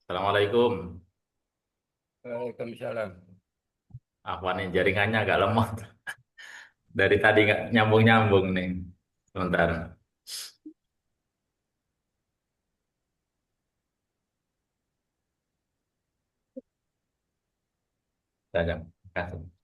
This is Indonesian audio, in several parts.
Assalamualaikum. Waalaikumsalam. Apa nih jaringannya agak lemot. Dari tadi nggak nyambung-nyambung nih. Sebentar. Saja. Kasih.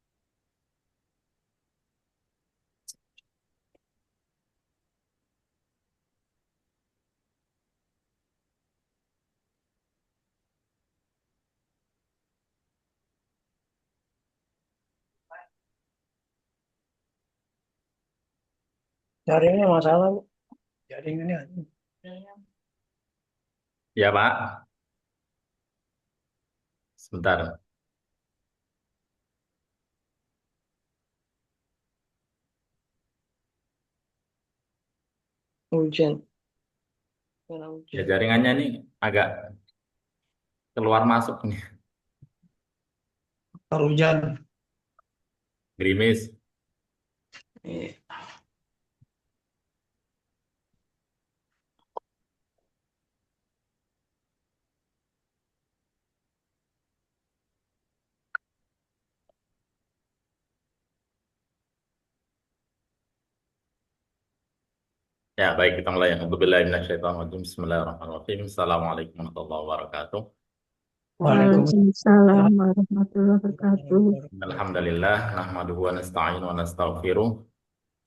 Jaringannya masalah, Bu. Jaringannya Ya Pak. Sebentar. hujan. Karena Ya hujan. jaringannya nih agak keluar masuk nih. Kalau hujan. Gerimis. Iya. Ya baik kita mulai. Alhamdulillah minasyaitonirrajim. Bismillahirrahmanirrahim. Assalamualaikum warahmatullahi wabarakatuh. Waalaikumsalam. Waalaikumsalam warahmatullahi wabarakatuh. Alhamdulillah. Nahmaduhu wa nasta'inu wa nastaghfiruh.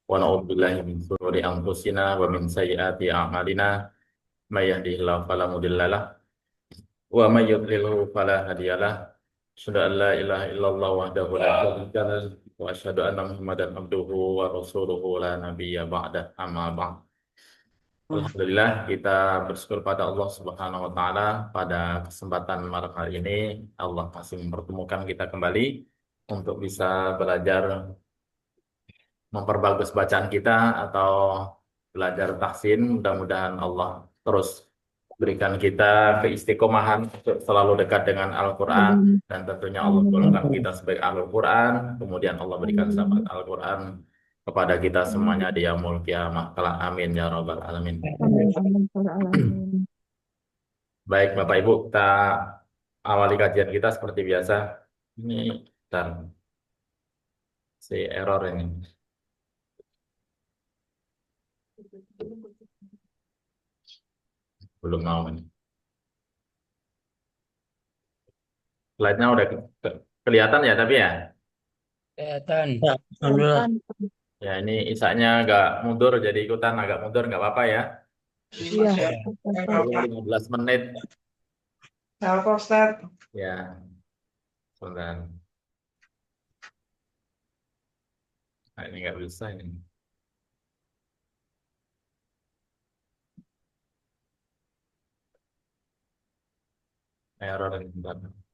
Wa na'udzu billahi min shururi anfusina wa min sayyiati a'malina. May yahdihillahu fala mudilla lahu wa may yudlilhu fala hadiyalah. Asyhadu an la ilaha illallah wahdahu la syarika lah wa asyhadu anna Muhammadan abduhu wa rasuluhu la nabiyya ba'da amma ba'd. Alhamdulillah kita bersyukur pada Allah Subhanahu wa taala pada kesempatan malam hari ini Allah masih mempertemukan kita kembali untuk bisa belajar memperbagus bacaan kita atau belajar tahsin. Mudah-mudahan Allah terus berikan kita keistiqomahan untuk selalu dekat dengan Al-Quran Amin. dan tentunya Allah Amin. golongkan kita sebagai Ahlul Quran. Kemudian Allah berikan syafaat Amin. Al-Quran kepada kita semuanya Amin. di yaumul kiamah. Kelak. Amin ya rabbal alamin. Amin. Amin. Ya alamin. Baik Bapak Ibu, kita awali kajian kita seperti biasa. Ini dan si error ini belum mau ini. Slide-nya udah kelihatan ya tapi ya. Kelihatan. Ya, alhamdulillah. Ya, ini isaknya agak mundur, jadi ikutan agak mundur, nggak apa-apa ya. Iya. Ya. Dulu 15 menit. Ya, Pak Ustaz. Ya, sebentar. Nah, ini nggak bisa ini. Error ini. Bentar.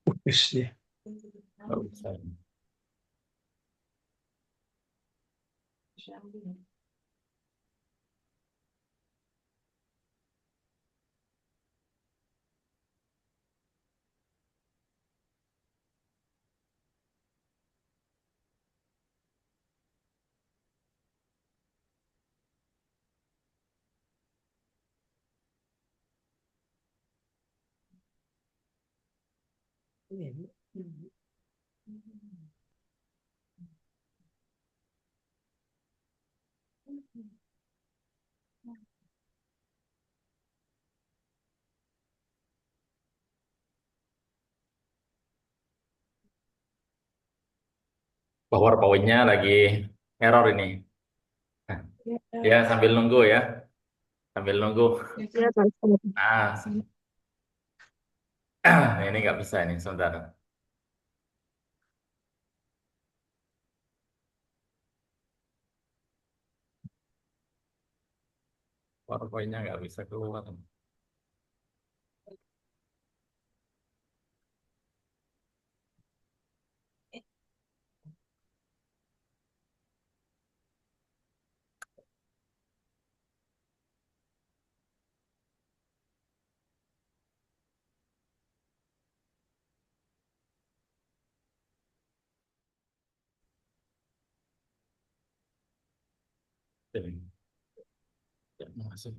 Bagus ya. Nggak bisa ini. PowerPoint-nya lagi error ini. Ya, sambil nunggu ya. Sambil nunggu. Iya, Pak Ustadz. Ah, ini nggak bisa ini, sebentar. PowerPoint-nya nggak bisa keluar. Ya, makasih.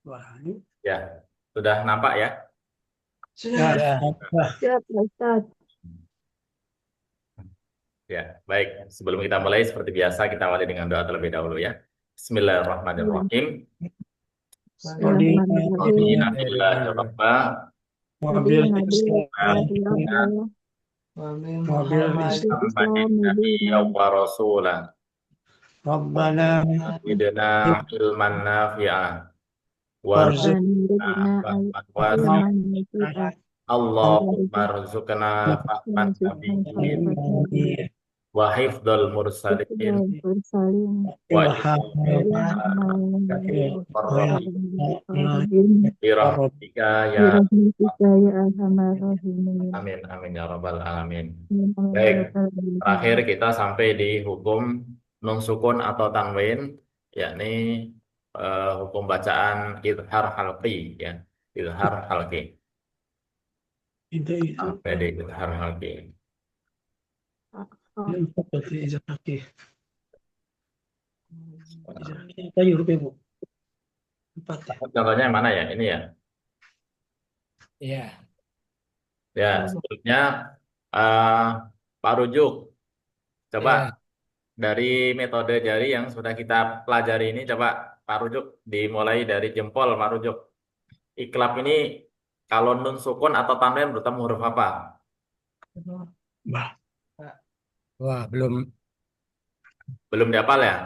Wah, ini Ya, sudah nampak ya? sudah. Siap, Pak Ustadz. Ya, baik. Sebelum kita mulai, seperti biasa, kita awali dengan doa terlebih dahulu ya. Bismillahirrahmanirrahim. Bismillahirrahmanirrahim. Alhamdulillahi rabba. Mobil Alhamdulillah, mobil Islam, Nabiyya Madinah. wa rasulah. Rabbana Zidna ilman nafi'ah. warzuq Warzuqna Fahman wasi'. ilman nafi'ah. Allahumma rzuqna fahman nabiyyin wa hifdzal mursalin Bersalin. wa Bismillahirrahmanirrahim. birahmatika ya. Birahmatika ya arhamar rahimin. Amin amin ya rabbal alamin. Baik, terakhir kita sampai di hukum nun sukun atau tanwin, yakni hukum bacaan idhar halqi ya, idhar halqi. itu Sampai di idhar halqi. seperti izaki. Apa huruf Ibu? 4 ya. Contohnya yang mana ya? Ini ya. Iya. Ya, sebelumnya eh, Pak Rujuk, coba dari metode jari yang sudah kita pelajari ini, coba Pak Rujuk dimulai dari jempol Pak Rujuk. Iklab ini kalau nun sukun atau tanwin bertemu huruf apa? Wah, belum Belum dihafal ya?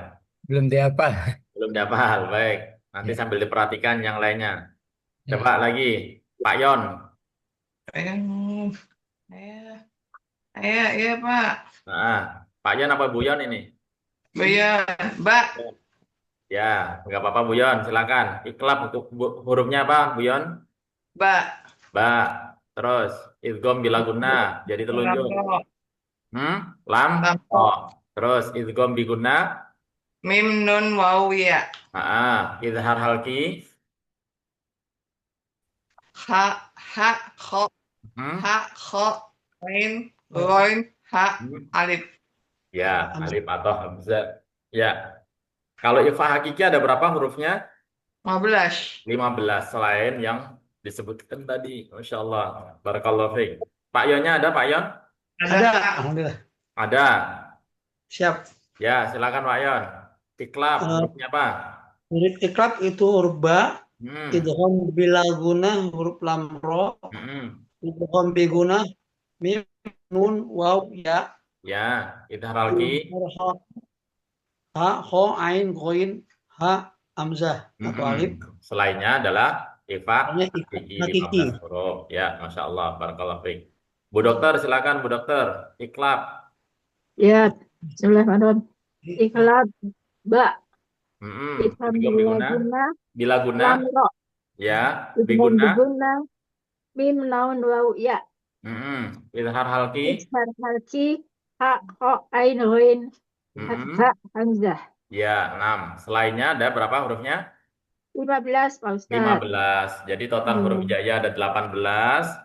dihafal. Belum dihafal. Baik, nanti sambil diperhatikan yang lainnya. Coba lagi, Pak Yon. Iya Pak. Nah, Pak Yon apa Bu Yon ini? Iya, Mbak. Ya, nggak apa-apa Bu Yon, silakan. Iklab untuk hurufnya apa Bu Yon? Mbak. Ba. Terus idgham bila guna jadi telunjuk. Lam. Oh. Terus idgham bi guna. Mim nun waw ya. Idhar halqi. Ha ha kho. Ha kho ain ghain ha alif. Ya, alif atau hamzah. Ya. Kalau ifa hakiki ada berapa hurufnya? 15. 15 selain yang disebutkan tadi. Masya Allah. Barakallahu fiik. Pak Yonnya ada Pak Yon? Ada. Alhamdulillah. Ada. Siap. Ya, silakan Pak Yon. Iklab hurufnya apa? Huruf iklab itu huruf ba, idgham bila guna huruf lam ro, idgham bi guna mim nun waw ya. Ya, idhar halqi. Ha kho ain ghain ha hamzah atau alif. Selainnya adalah ifa hakiki. 15 huruf. Ya, Masya Allah. Barakallahu fiik. Bu Dokter, silakan Bu Dokter. Iklab. Ya, Bismillahirrahmanirrahim. Iklab ba. Idgham Idgham bila biguna. guna Bila guna. lam ro. Ya. Idgham Biguna. biguna mim nun waw ya. Izhar halki. Izhar halki ha kho ain ghain ha hamzah. Ya, 6. Selainnya ada berapa hurufnya? 15 Pak Ustaz. 15. Jadi total huruf hijaiyah ada 18. 28.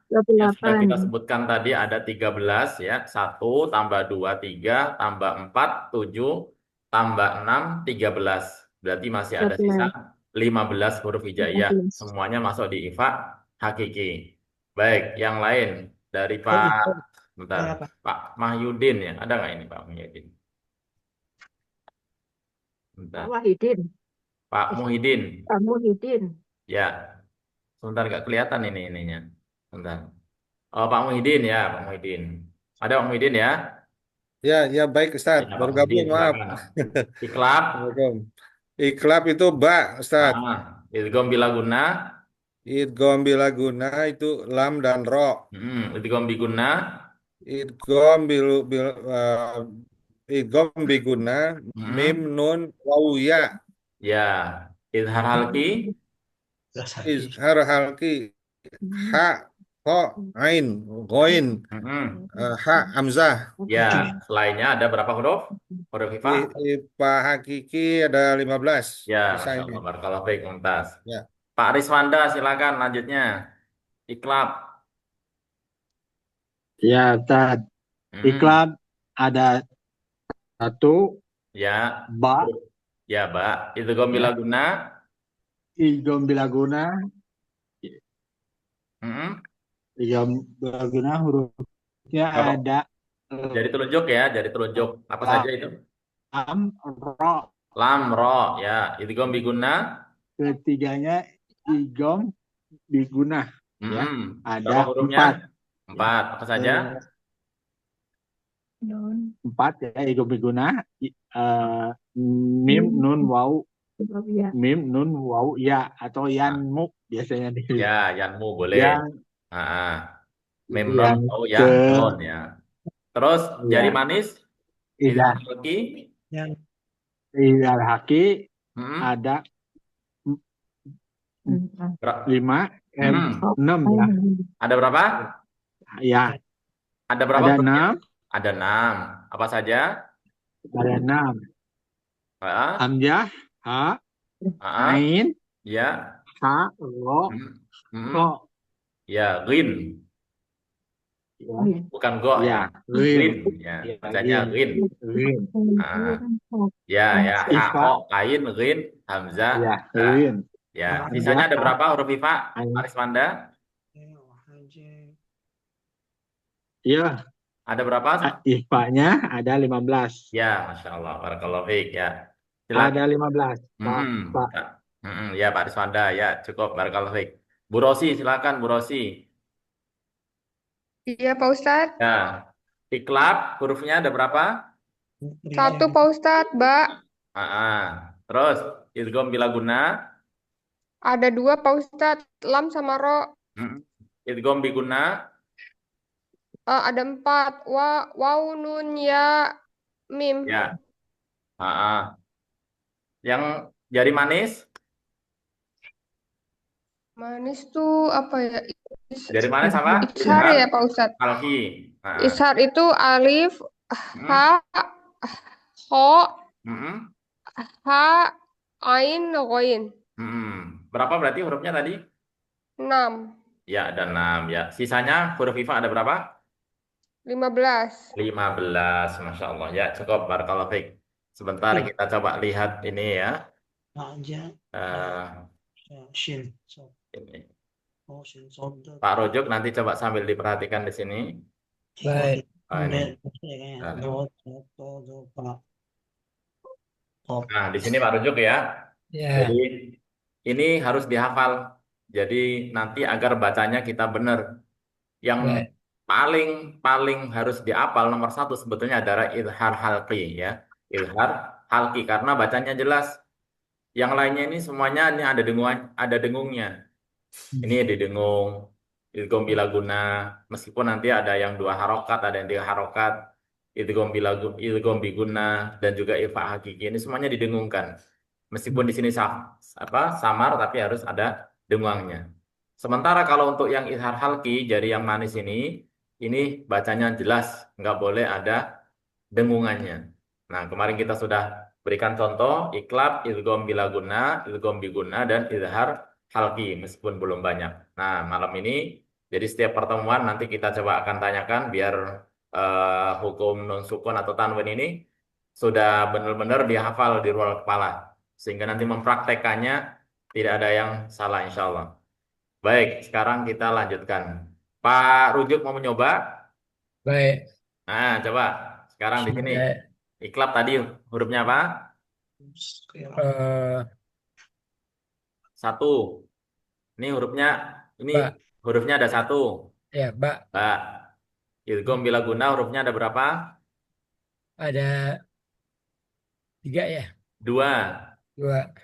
Yang sudah kita 28. sebutkan tadi ada 13 ya. 1 tambah 2 3 tambah 4 7 tambah 6 13. Berarti masih ada sisa 15 huruf hijaiyah. 15. Semuanya masuk di ifa hakiki. Baik, yang lain dari Pak bentar. Pak Mahyudin ya. Ada nggak ini Pak Mahyudin? Bentar. Pak Wahidin. Pak Muhyiddin. Pak Muhyiddin. Ya, sebentar nggak kelihatan ini ininya. Sebentar. Oh, Pak Muhyiddin ya, Pak Muhyiddin. Ada Pak Muhyiddin ya? Ya, baik Ustaz. Ya, Pak Baru Muhyiddin, gabung, maaf. silakan. Iklab. Assalamualaikum. Iklab itu ba, Ustaz. Idgham bila guna. Idgham bila guna itu lam dan ro. Idgham biguna. Idgham idgham biguna mim nun waw ya. Ya, izhar halki. Izhar halki ha kho ain ghain ha hamzah. Ya, selainnya ada berapa huruf? Huruf ifa? Ifa hakiki ada 15. Ya, Sisanya. Masya Allah, barakallahu fiik, mumtaz. Ya. Pak Riswanda, silakan lanjutnya. Iklab. Ya, Ustaz. Iklab ada 1 Ya. ba. Ya, Ba. Idgham bila guna. Idgham bila guna. Idgham bila guna hurufnya ada Jadi telunjuk ya, jadi telunjuk. Apa saja itu? lam ro. Lam, ro, ya. Idgham biguna. Ketiganya idgham biguna. Ya. Ada Berapa hurufnya? 4. 4. Apa saja? 4 ya, idgham biguna. Mim nun waw. Mim nun waw ya atau yanmu biasanya di. Ya, yanmu boleh. Mim nun waw ya, nun ya. Terus jari manis? Izhar haki ada 5 6 ya. Ada berapa? Ya. Ada berapa? Ada 6. Ada 6. Apa saja? Ada 6. Hamzah, ha, ain, ya, ha, ro, ro. Ya, rin. Bukan go ya. Rin ya. Bacanya rin. Ya, ha, ho, ain, rin, hamzah. Ya, rin. Ya, sisanya ada berapa huruf ifa? Arismanda? Ya. Ada berapa? Ifanya ada 15. Ya, Masya Allah. Barakallahu fiik ya. Ada 15. Pak. Ya, Pak Arismanda. Ya, cukup. Barakallahu fiik. Bu Rosi, silakan Bu Rosi. Iya, Pak Ustadz. Ya. Iklab, hurufnya ada berapa? 1, Pak Ustadz, Ba. Terus, idgham bila guna? Ada 2, Pak Ustadz. Lam sama ro. Idgham biguna? Ada 4. Waw, nun, ya, mim. Ya. Yang jari manis? Manis tuh apa ya? Jari manis apa? Ishar ya, Pak Ustadz. Alki. Ishar itu alif, ha, ho, ha, ain, ghain. Berapa berarti hurufnya tadi? 6. Ya, ada 6 ya. Sisanya huruf ifa ada berapa? 15. 15, Masya Allah. Ya, cukup. Barakallahu fiik. Sebentar kita coba lihat ini ya. Ini. Pak Rojok nanti coba sambil diperhatikan di sini. Baik. Nah, di sini Pak Rojok ya. Jadi ini harus dihafal. Jadi nanti agar bacanya kita benar. Yang paling harus dihafal nomor 1 sebetulnya adalah izhar halqi ya. Izhar halqi karena bacanya jelas. Yang lainnya ini semuanya ini ada dengungnya. Ini didengung, idgham bila guna, meskipun nanti ada yang 2 harokat, ada yang 3 harokat. idgham biguna dan juga ifa hakiki ini semuanya didengungkan. Meskipun di sini samar tapi harus ada dengungnya. Sementara kalau untuk yang izhar halki jari yang manis ini bacanya jelas, nggak boleh ada dengungannya. Nah, kemarin kita sudah berikan contoh iklab, idgham bilaguna, idgham biguna dan izhar halki meskipun belum banyak. Nah, malam ini jadi setiap pertemuan nanti kita coba akan tanyakan biar hukum non sukun atau tanwin ini sudah benar-benar dihafal di luar kepala sehingga nanti mempraktekannya tidak ada yang salah insya Allah. Baik, sekarang kita lanjutkan. Pak Rujuk mau mencoba? Baik. Nah, coba sekarang di sini iklab tadi hurufnya apa? Eh, Satu. Ini hurufnya ini Ba. hurufnya ada satu. Ya, Ba. Ba. Idgham bilaguna hurufnya ada berapa? Ada 3 ya? Dua. 2.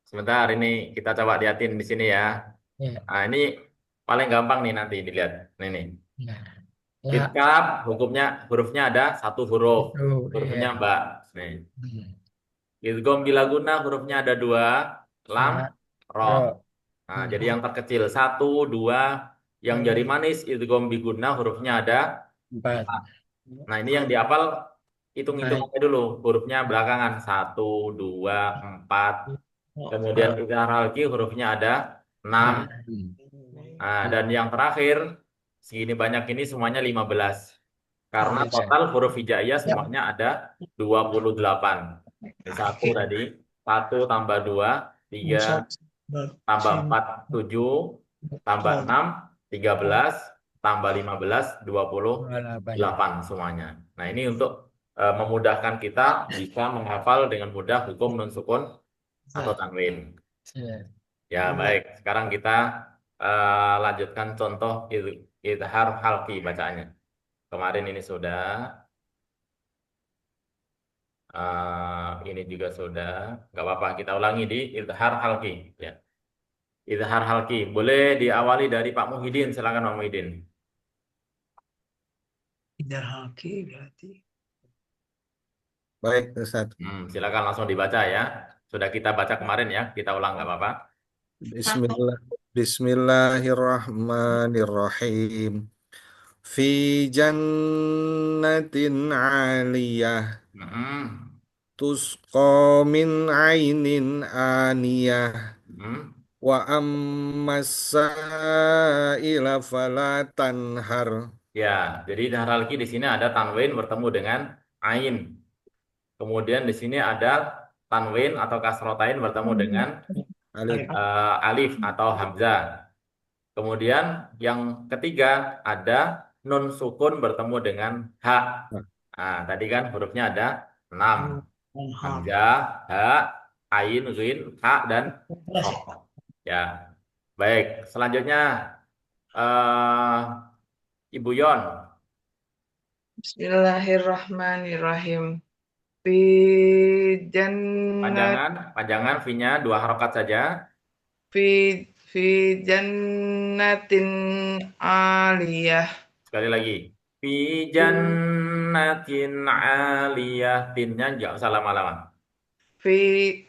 Sebentar ini kita coba liatin di sini ya. Ya. Nah, ini paling gampang nih nanti dilihat. Nih. Nah, Iklab hurufnya ada satu huruf. Hurufnya ya. ba. Nih. Idgham bilaguna hurufnya ada dua. Lam, ro. Nah, jadi yang terkecil 1, 2. Yang jari manis idgham biguna hurufnya ada 4. Nah, ini yang dihafal hitung-hitung aja dulu. Hurufnya belakangan 1, 2, 4. Kemudian izhar halki hurufnya ada 6. Nah, dan yang terakhir segini banyak ini semuanya 15. Karena total huruf hijaiyah semuanya ada 28. Ini 1 tadi. 1 tambah 2, 3 tambah 4, 7 tambah 6, 13 tambah 15, 28 semuanya. Nah, ini untuk memudahkan kita bisa menghafal dengan mudah hukum nun sukun atau tanwin. Ya, baik. Sekarang kita lanjutkan contoh izhar halki bacaannya. Kemarin ini sudah. Ini juga sudah. Nggak apa-apa, kita ulangi di izhar halki. Ya. Izhar halki. Boleh diawali dari Pak Muhyiddin. Silakan Pak Muhyiddin. Izhar halki berarti. Baik, Ustaz. Silakan langsung dibaca ya. Sudah kita baca kemarin ya. Kita ulang nggak apa-apa. Bismillahirrahmanirrahim. Fi jannatin 'aliyah. Tusqa min 'ainin aniyah. Wa ammas sa'ila fala tanhar. Ya, jadi izhar halki di sini ada tanwin bertemu dengan ain. Kemudian di sini ada tanwin atau kasrotain bertemu dengan alif atau hamzah. Kemudian yang ketiga ada nun sukun bertemu dengan ha. Nah, tadi kan hurufnya ada 6. Hamzah, ha, ain, ghin, ha, dan ro. Ya, baik. Selanjutnya Ibu Yon. Bismillahirrahmanirrahim. Fi Panjangan fi-nya 2 harokat saja. Fi jannatin aliyah. Sekali lagi. Fi jannatin aliyah. Tin-nya jangan usah lama-lama. Fi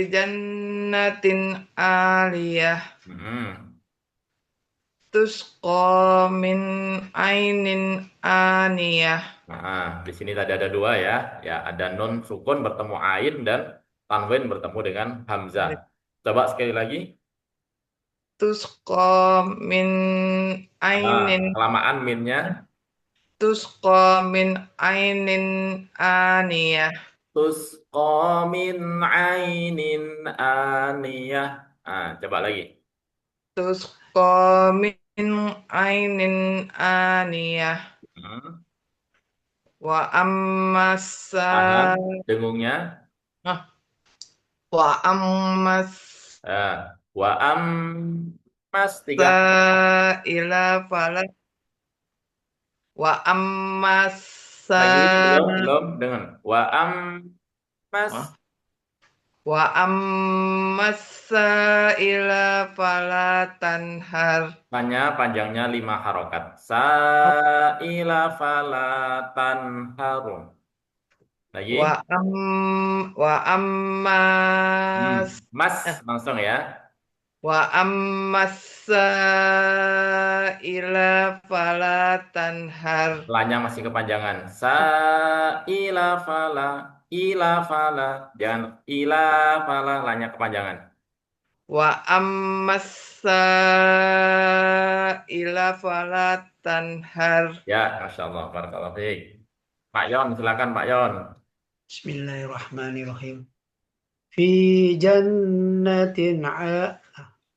jannatin aliyah. Tusqa min ainin aniyah. Nah, di sini tadi ada 2 ya. Ya, ada nun sukun bertemu ain dan tanwin bertemu dengan hamzah. Coba sekali lagi. Tusqa min ainin. Kelamaan minnya. Tusqa min ainin aniyah. Tusqa min ainin aniyah. Coba lagi. Tusqa min ainin aniyah. Wa ammasa. Dengungnya. Wa ammas. Wa ammas 3. Ila fala. Wa ammas. Lagi belum dengan wa ammas. Wa ammas sa'ila fala tanhar. Tanya panjangnya 5 harokat. Sa'ila fala tanharu. Lagi. Wa ammas Mas langsung ya. wa ammas sa'ila fala tanhar. Lanya masih kepanjangan. Sa'ila fala, ila fala. Jangan ila fala, lanya kepanjangan. Wa ammas sa'ila fala tanhar. Ya, Masya Allah. Barakallahu fiik. Pak Yon, silakan Pak Yon. Bismillahirrahmanirrahim. Fi jannatin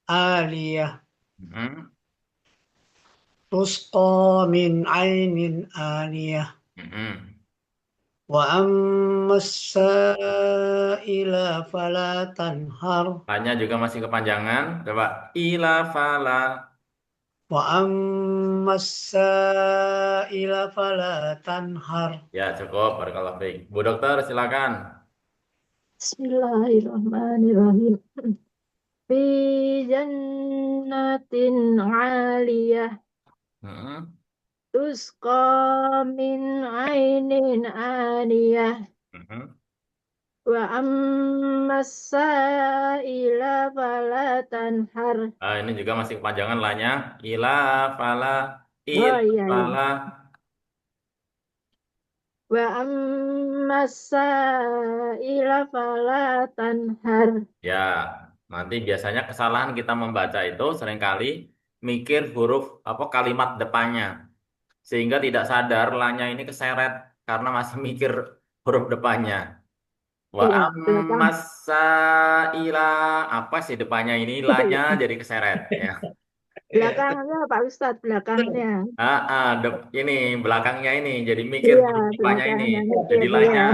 aliyah Hmm. tusqa min ainin aniyah Hmm. wa ammas sa'ila fala tanhar Lanya juga masih kepanjangan. Coba ila fala. wa ammas sa'ila fala tanhar. Ya, cukup. Barakallahu fiik. Bu Dokter, silakan. Bismillahirrahmanirrahim. Fi jannatin 'aliyah Hmm. tusqa min 'ainin aniyah Hmm. wa ammas sa'ila fala tanhar. Ah, ini juga masih kepanjangan lanya. Ila fala, Oh ila iya iya. fala. Wa ammas sa'ila fala tanhar. Ya, nanti biasanya kesalahan kita membaca itu seringkali mikir huruf apa kalimat depannya, sehingga tidak sadar lanya ini keseret karena masih mikir huruf depannya. Wa Iya, belakang. ammasa ila apa sih depannya ini lanya jadi keseret ya. Belakangnya Pak Ustadz, belakangnya. Ini belakangnya ini jadi mikir Iya, huruf depannya ini, belakangnya jadi mikir ya. lanya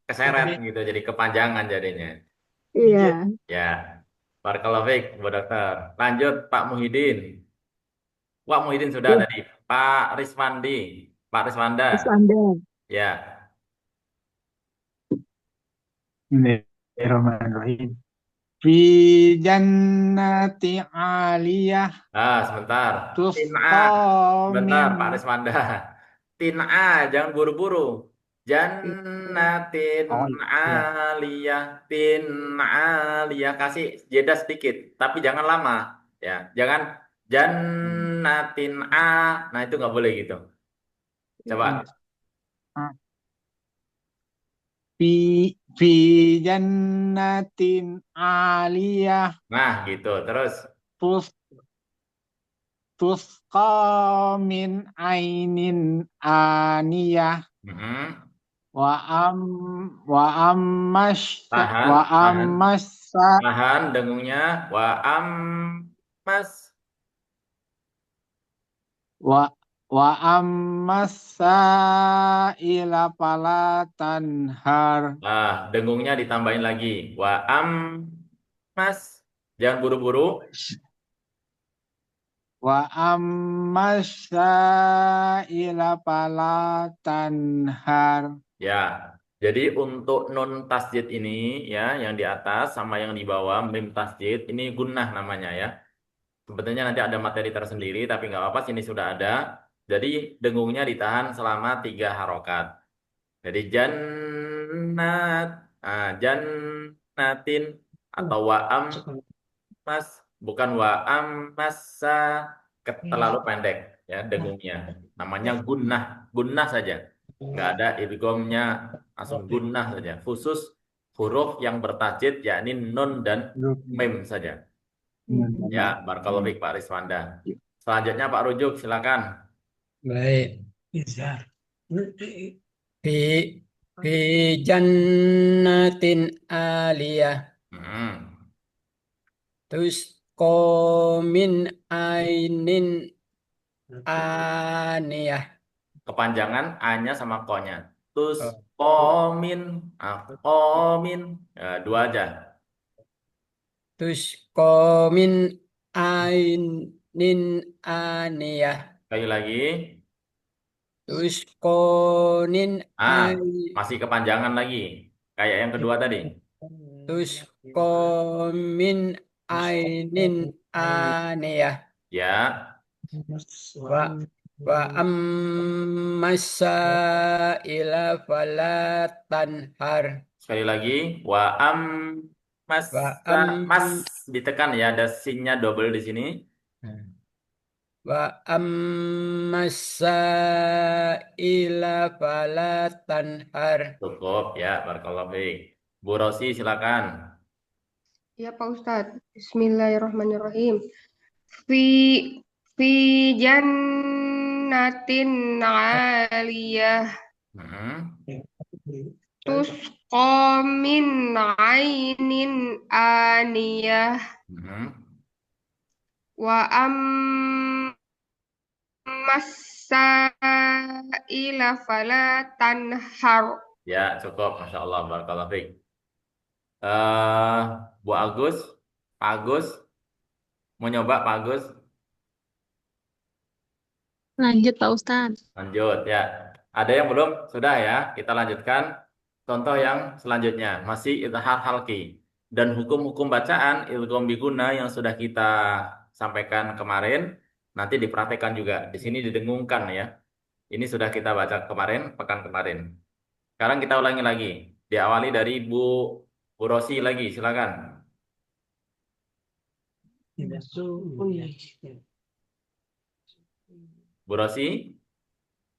keseret gitu, jadi kepanjangan jadinya. Iya. Ya, Barakallahu fiik, Bu Dokter. Lanjut Pak Muhyiddin. Pak Muhyiddin sudah Ya, tadi. Pak Riswandi. Pak Riswanda. Mas Wanda. Ya. Bismillahirrahmanirrahim. Fi jannati aliyah Sebentar. Tin'a. tusqa Sebentar, min Pak Riswanda. Tin'a, jangan buru-buru. Jannatin oh iya. aliyah. Tin aliyah. Kasih jeda sedikit. Tapi jangan lama. Ya, jangan jannatin a. Nah, itu nggak boleh gitu. Coba. Fi fi jannatin aliyah Nah, gitu. Terus. tus tusqa min ainin aniyah Mm-mm. wa am wa ammas Tahan, wa tahan, ammas tahan dengungnya. Wa mas. wa wa ammas sa'ila fala tanhar Dengungnya ditambahin lagi. Wa mas. Jangan buru-buru. wa ammas sa'ila fala tanhar. Ya. Jadi untuk nun tasjid ini ya, yang di atas sama yang di bawah mim tasjid ini gunnah namanya ya. Sebetulnya nanti ada materi tersendiri, tapi nggak apa-apa, sini sudah ada. Jadi dengungnya ditahan selama 3 harokat. Jadi jannat, jannatin atau wa'am mas, bukan wa'am masa, terlalu pendek ya dengungnya. Namanya gunnah, gunnah saja. Nggak ada idghamnya, langsung gunnah saja. Khusus huruf yang bertajwid yakni nun dan mim saja. Ya, barakallahu fiik Pak Riswanda. Selanjutnya Pak Rujuk, silakan. Baik. Izar. Fi fi jannatin aliyah Hmm. tusqa min ainin aniyah. Kepanjangan A-nya sama ko-nya. Tus komin, komin, ya, 2 aja. Tusqa min ainin aniyah. Sekali lagi. Tusqonin Masih kepanjangan lagi. Kayak yang kedua tadi. tusqa min ainin aniyah. Ya. Wa wa ammas sa'ila fala tanhar. Sekali lagi, wa am mas Wa am mas ditekan ya, ada sinnya double di sini. Wa ammas sa'ila fala tanhar. Cukup ya, barakallahu fiik. Bu Rosi silakan. Ya Pak Ustadz. Bismillahirrahmanirrahim. Fi fi jannatin 'aliyah tusqa min 'ainin aniyah wa ammas sa'ila fala tanhar. Ya, cukup. Masya Allah, barakallahu fiik. Bu Agus, Pak Agus, mau nyoba Pak Agus? Lanjut Pak Ustadz. Lanjut ya. Ada yang belum? Sudah ya. Kita lanjutkan contoh yang selanjutnya. Masih idhar halki. Dan hukum-hukum bacaan idgham biguna yang sudah kita sampaikan kemarin nanti dipraktekkan juga. Di sini didengungkan ya. Ini sudah kita baca kemarin, pekan kemarin. Sekarang kita ulangi lagi. Diawali dari Bu Rosi lagi, silakan. Bu Rosi?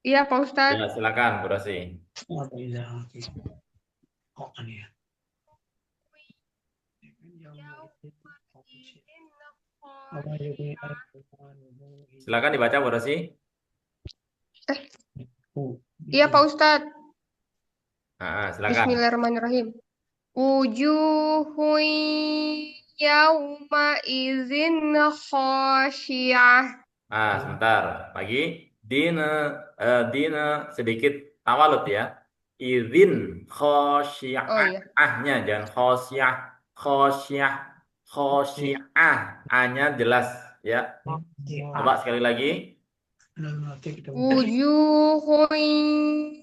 Iya Pak Ustadz. Ya, silakan Bu Rosi. Silakan dibaca Bu Rosi. Iya Pak Ustadz. Silakan. Bismillahirrahmanirrahim. Wujuhun yawma izin khasyi'ah. Sebentar. Lagi. Dina sedikit tawalut ya. Izin khasyi'ah. Oh iya. Ahnya jangan khasyi'ah. Khasyi'ah. Khasyi'ah. A-nya jelas ya. Coba sekali lagi. Wujuhun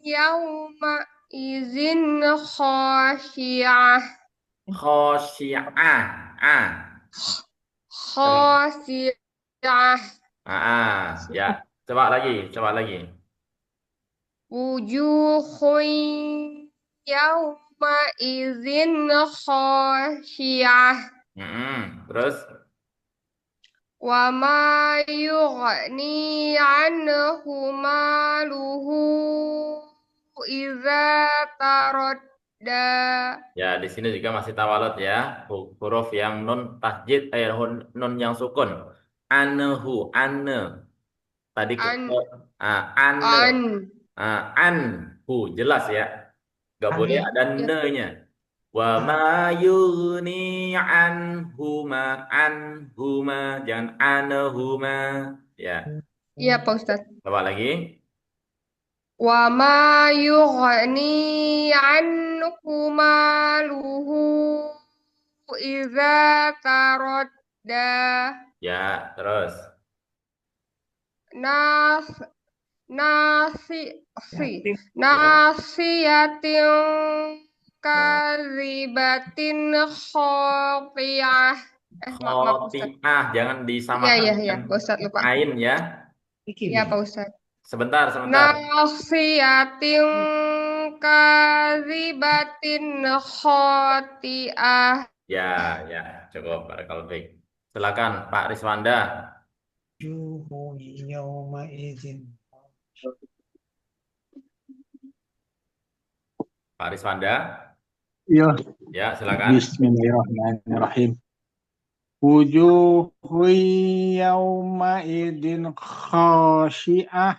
yawma izin khasyi'ah. Khasyi'ah. Khasyi'ah. Ya. Coba lagi. Wujuhun yawma izin khasyi'ah. Terus Wa ma yughni anhu maluhu idza taradda. ya, di sini juga masih tawalut ya. Huruf yang nun tahdid, nun yang sukun. Anhu, ane. Tadi anhu jelas ya. Gak boleh ada ne-nya. Wa ma yughni anhuma jangan anhuma ya. Iya Pak Ustadz. Coba lagi. Wa ma yughni anhu maluhu idza taradda. Ya, terus. Nasiyatin kadzibatin khati'ah. Khoti'ah, jangan disamakan Iya, dengan Pak Ustadz lupa. ain ya. Iya Pak Ustadz. Sebentar. Nasiyatin kadzibatin khati'ah. Ya, cukup. Barakallahu fiik. Silakan Pak Riswanda. Pak Riswanda. Iya. Ya, silakan. Bismillahirrahmanirrahim. Wujuhun yawma idin khasyi'ah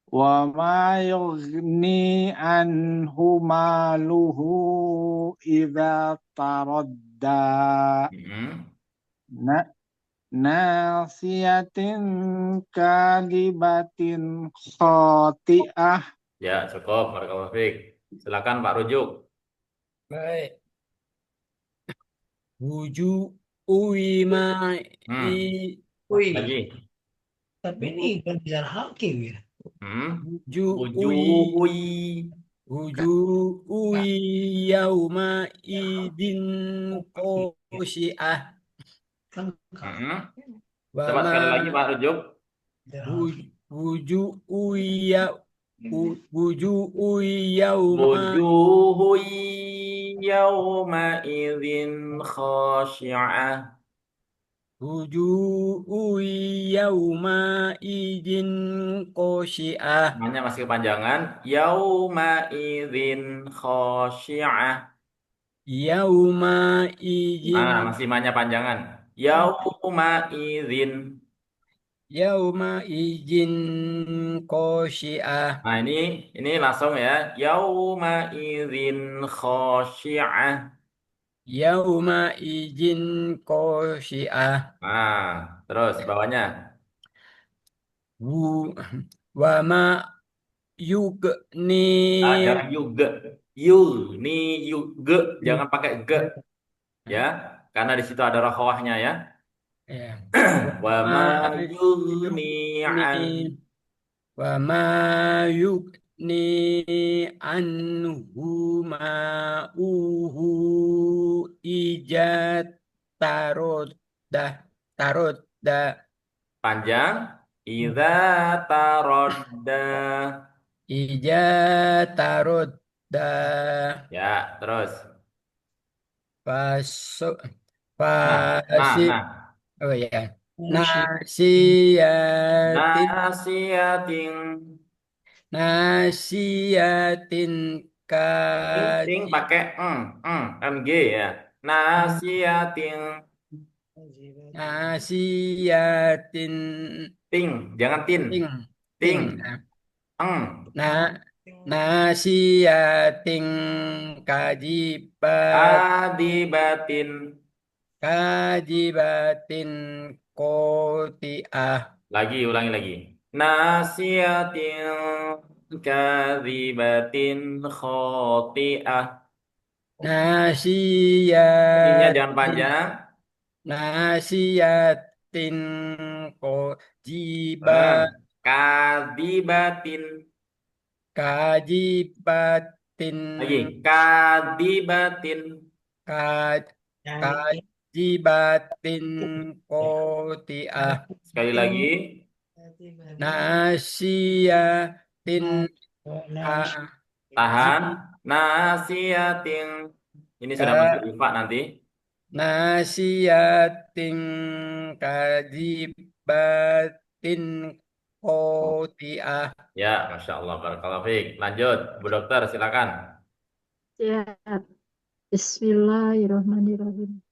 wa ma yughni anhu maluhu idza taradda. Nasiyatin kadibatin khati'ah. Ya, cukup. Barakallahu fiik. Silakan Pak Rujuk. Baik. Wujuhuma Lagi. Tapi ini kan bicara hakim ya. Wujuhui. wujuhu yauma idin qoshi'ah wa Coba ma sekali lagi Pak Rujuk. wujuhu ya wujuhu yauma Wujuhu yawma idzin khashi'ah. wujuhu yauma idin qoshi'ah Namanya masih kepanjangan. Yawma idzin khashi'ah. yauma idin Masih banyak panjangan. Yauma idzin. yauma idin qoshi'ah Ini langsung ya. Yauma idzin khashi'ah. yauma idin qoshi'ah Terus bawahnya. wu wa ma yugni Jangan juga. Ni juga. Jangan pakai ge. Ya. Karena di situ ada rokhawahnya ya. ya Wa ma yugni an. yugni wa ma yugni anhu ma'uhu ijat taroddah tarodda Panjang. Idza tarodda. ijat tarodda Ya, terus. Faso Nah, fasi nah. oh ya nasiyatin Nasiyatin. nasiyatin Ting pakai ng ya. Nasiyatin. nasiyatin Ting, jangan tin. ting Ting. ting Eng. nah nasiyatin kajibat Adibatin. kajibatin kotiah Ulangi lagi. Nasiyatin kadzibatin khoti'ah. Ininya jangan nasiyatin panjang. nasiyatin kojibat Kadzibatin. kajibatin Lagi. Kadzibatin. kaj kajibatin kotiah Sekali lagi. nasiyatin Tahan. Nasiyatin. Ini sudah masuk ifa nanti. nasiyatin kajibatin kotiah Ya, Masya Allah. Barakallahu fiik. Lanjut. Bu Dokter, silakan. Siap. Bismillahirrahmanirrahim.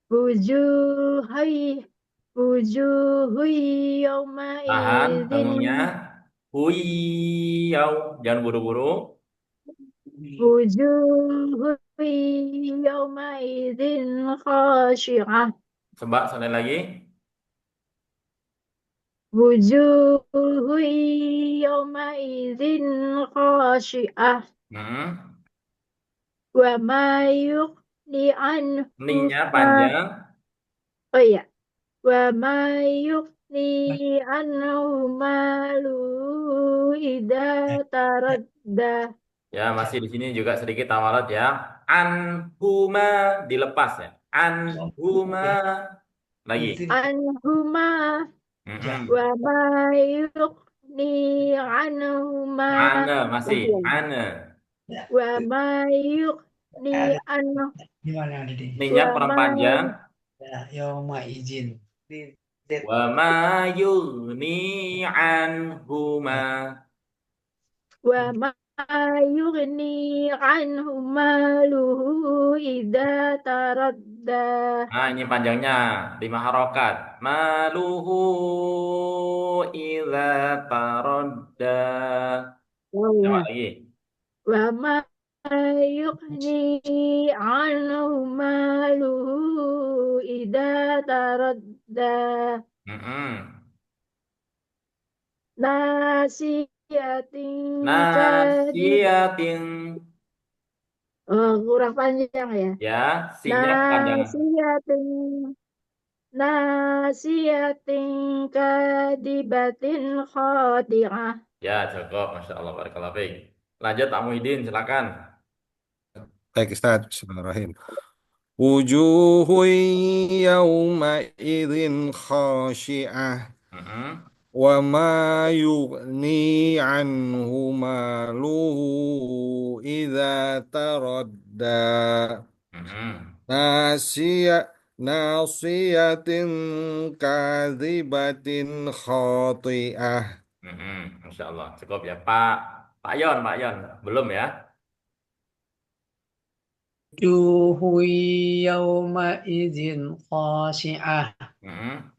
Wujuhai wujuhui yawma Tahan. idzin Tangunya. Huyau. Jangan buru-buru. wujuhui yawma idzin khashi'ah Coba sekali lagi. wujuhui yawma idzin khashi'ah wa ma yughni anhu Ni-nya panjang. oh iya wa ma yughni anhu malu idza taradda. Ya, masih di sini juga sedikit tawarat ya. Anhuma dilepas ya. Anhuma. Lagi. Anhuma wa ma yughni anhuma Ana masih. Ana. wa ma yughni anhu Ni-nya wa kurang ma panjang. Yauma izin. Wa ma yughni anhuma. wa ma yughni anhu maluhu idza taradda. Ini panjangnya 5 harokat. Maluhu idza taradda. Coba lagi. Wa ma yughni anhu maluhu idza taradda. Nasiyatin Nasiyatin. kurang panjang ya. Ya, sinya kepanjangan. Nasiyatin kadibatin khati'ah. Ya, cukup. Masya Allah. Barakallahu fiik. Lanjut Pak Muhyiddin, silakan. Baik Ustaz, bismillahirrahmanirrahim. Wujuhun yawma'idhin khashi'ah Mm-mm. wa ma yughni anhu maluhu idza taradda Mm-mm. nasiyah nasiyatin kadhibatin khati'ah. Mm-mm. Masya Allah, cukup ya Pak Yon, Pak Yon, belum ya? Wujuhu yawma'idhin khashi'ah Mm-mm.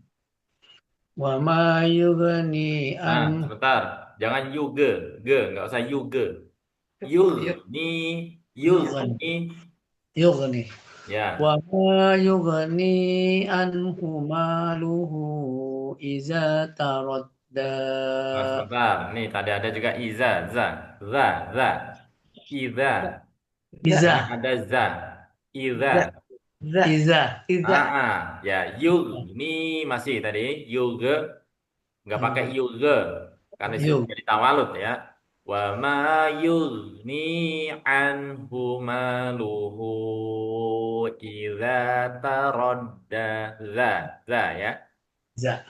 wa ma yughni Nah, an sebentar, jangan nggak usah Yuk. ni, yughni ni, yughni ya. wa ma yughni anhu maluhu iza taradda. Nah, sebentar, nih tadi ada juga iza, za, za, iza. Iza, Ini ada za, iza. iza, Ya, ni masih tadi, nggak pakai karena di sini yug, jadi tawalut ya. Wa ma yughni anhu maluhu idza taradda. Za ya. za.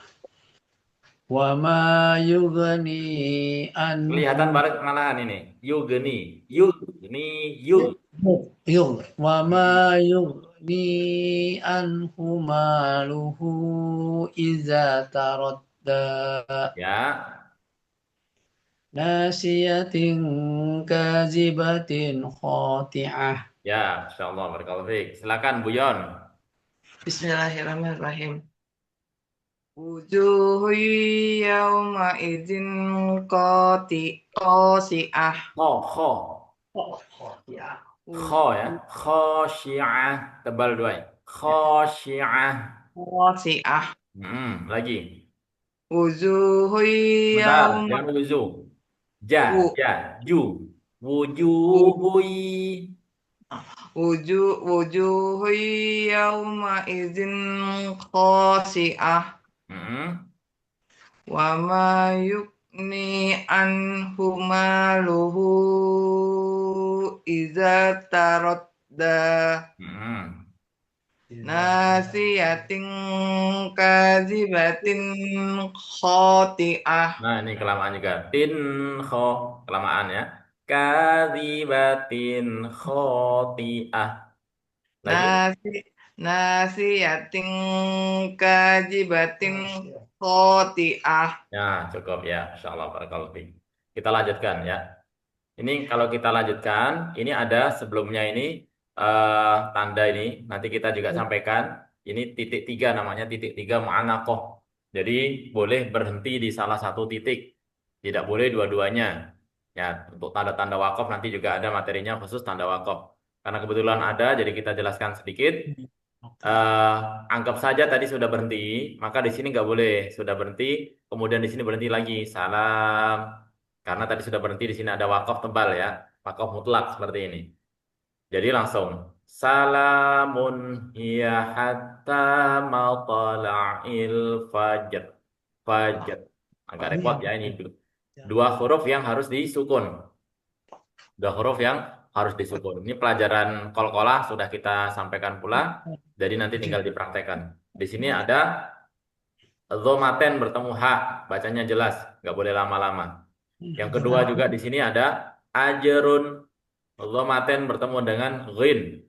Wa ma yughni anhu Kelihatan banget malahan ini. Yughni, yug. yug. Wa ma yughni anhu maluhu iza taradda. Ya, Nasiyatin kazibatin khati'ah. ya, insyaallah barakallahu fiik. Silakan Bu Yon. Bismillahirrahmanirrahim. Wujuhu yawma idzin qasi'ah. Kho. Oh, khati'ah. Kho ya. Khosyi'ah. Tebal dua ya. Khosyi'ah. Qasi'ah. Lagi. Wujuhu Bentar, yawma jangan wuzu. Ja, wu- ju. Wujuhui. wujuhu yawma idzin qasi'ah. Wa ma yukni anhu maluhu iza taradda. Nasiyatin kazibatin khati'ah. Nah, ini kelamaan juga. Kho, kelamaan ya. Kadzibatin khoti'ah. Lagi. Nasiyatin kazibatin khati'ah. Ya, cukup ya. Insyaallah barakallahu fiik. Kita lanjutkan ya. Ini kalau kita lanjutkan, ini ada sebelumnya ini tanda ini. Nanti kita juga sampaikan. Ini titik 3 namanya, titik 3 mu'anaqah. Jadi boleh berhenti di salah satu titik. Tidak boleh dua-duanya. Ya, untuk tanda-tanda wakaf nanti juga ada materinya khusus tanda wakaf. Karena kebetulan ada, jadi kita jelaskan sedikit. Anggap saja tadi sudah berhenti, maka di sini nggak boleh sudah berhenti, kemudian di sini berhenti lagi salam, karena tadi sudah berhenti di sini ada wakaf tebal ya, wakaf mutlak seperti ini. Jadi langsung salamun hiya hatta matla'il fajr. Agak repot ya ini dua huruf yang harus disukun. Dua huruf yang harus disukun. Ini pelajaran qalqalah sudah kita sampaikan pula. Jadi nanti tinggal dipraktekkan. Di sini ada dhomaten bertemu ha, bacanya jelas, nggak boleh lama-lama. Yang kedua juga di sini ada ajrun, dhomaten bertemu dengan ghin.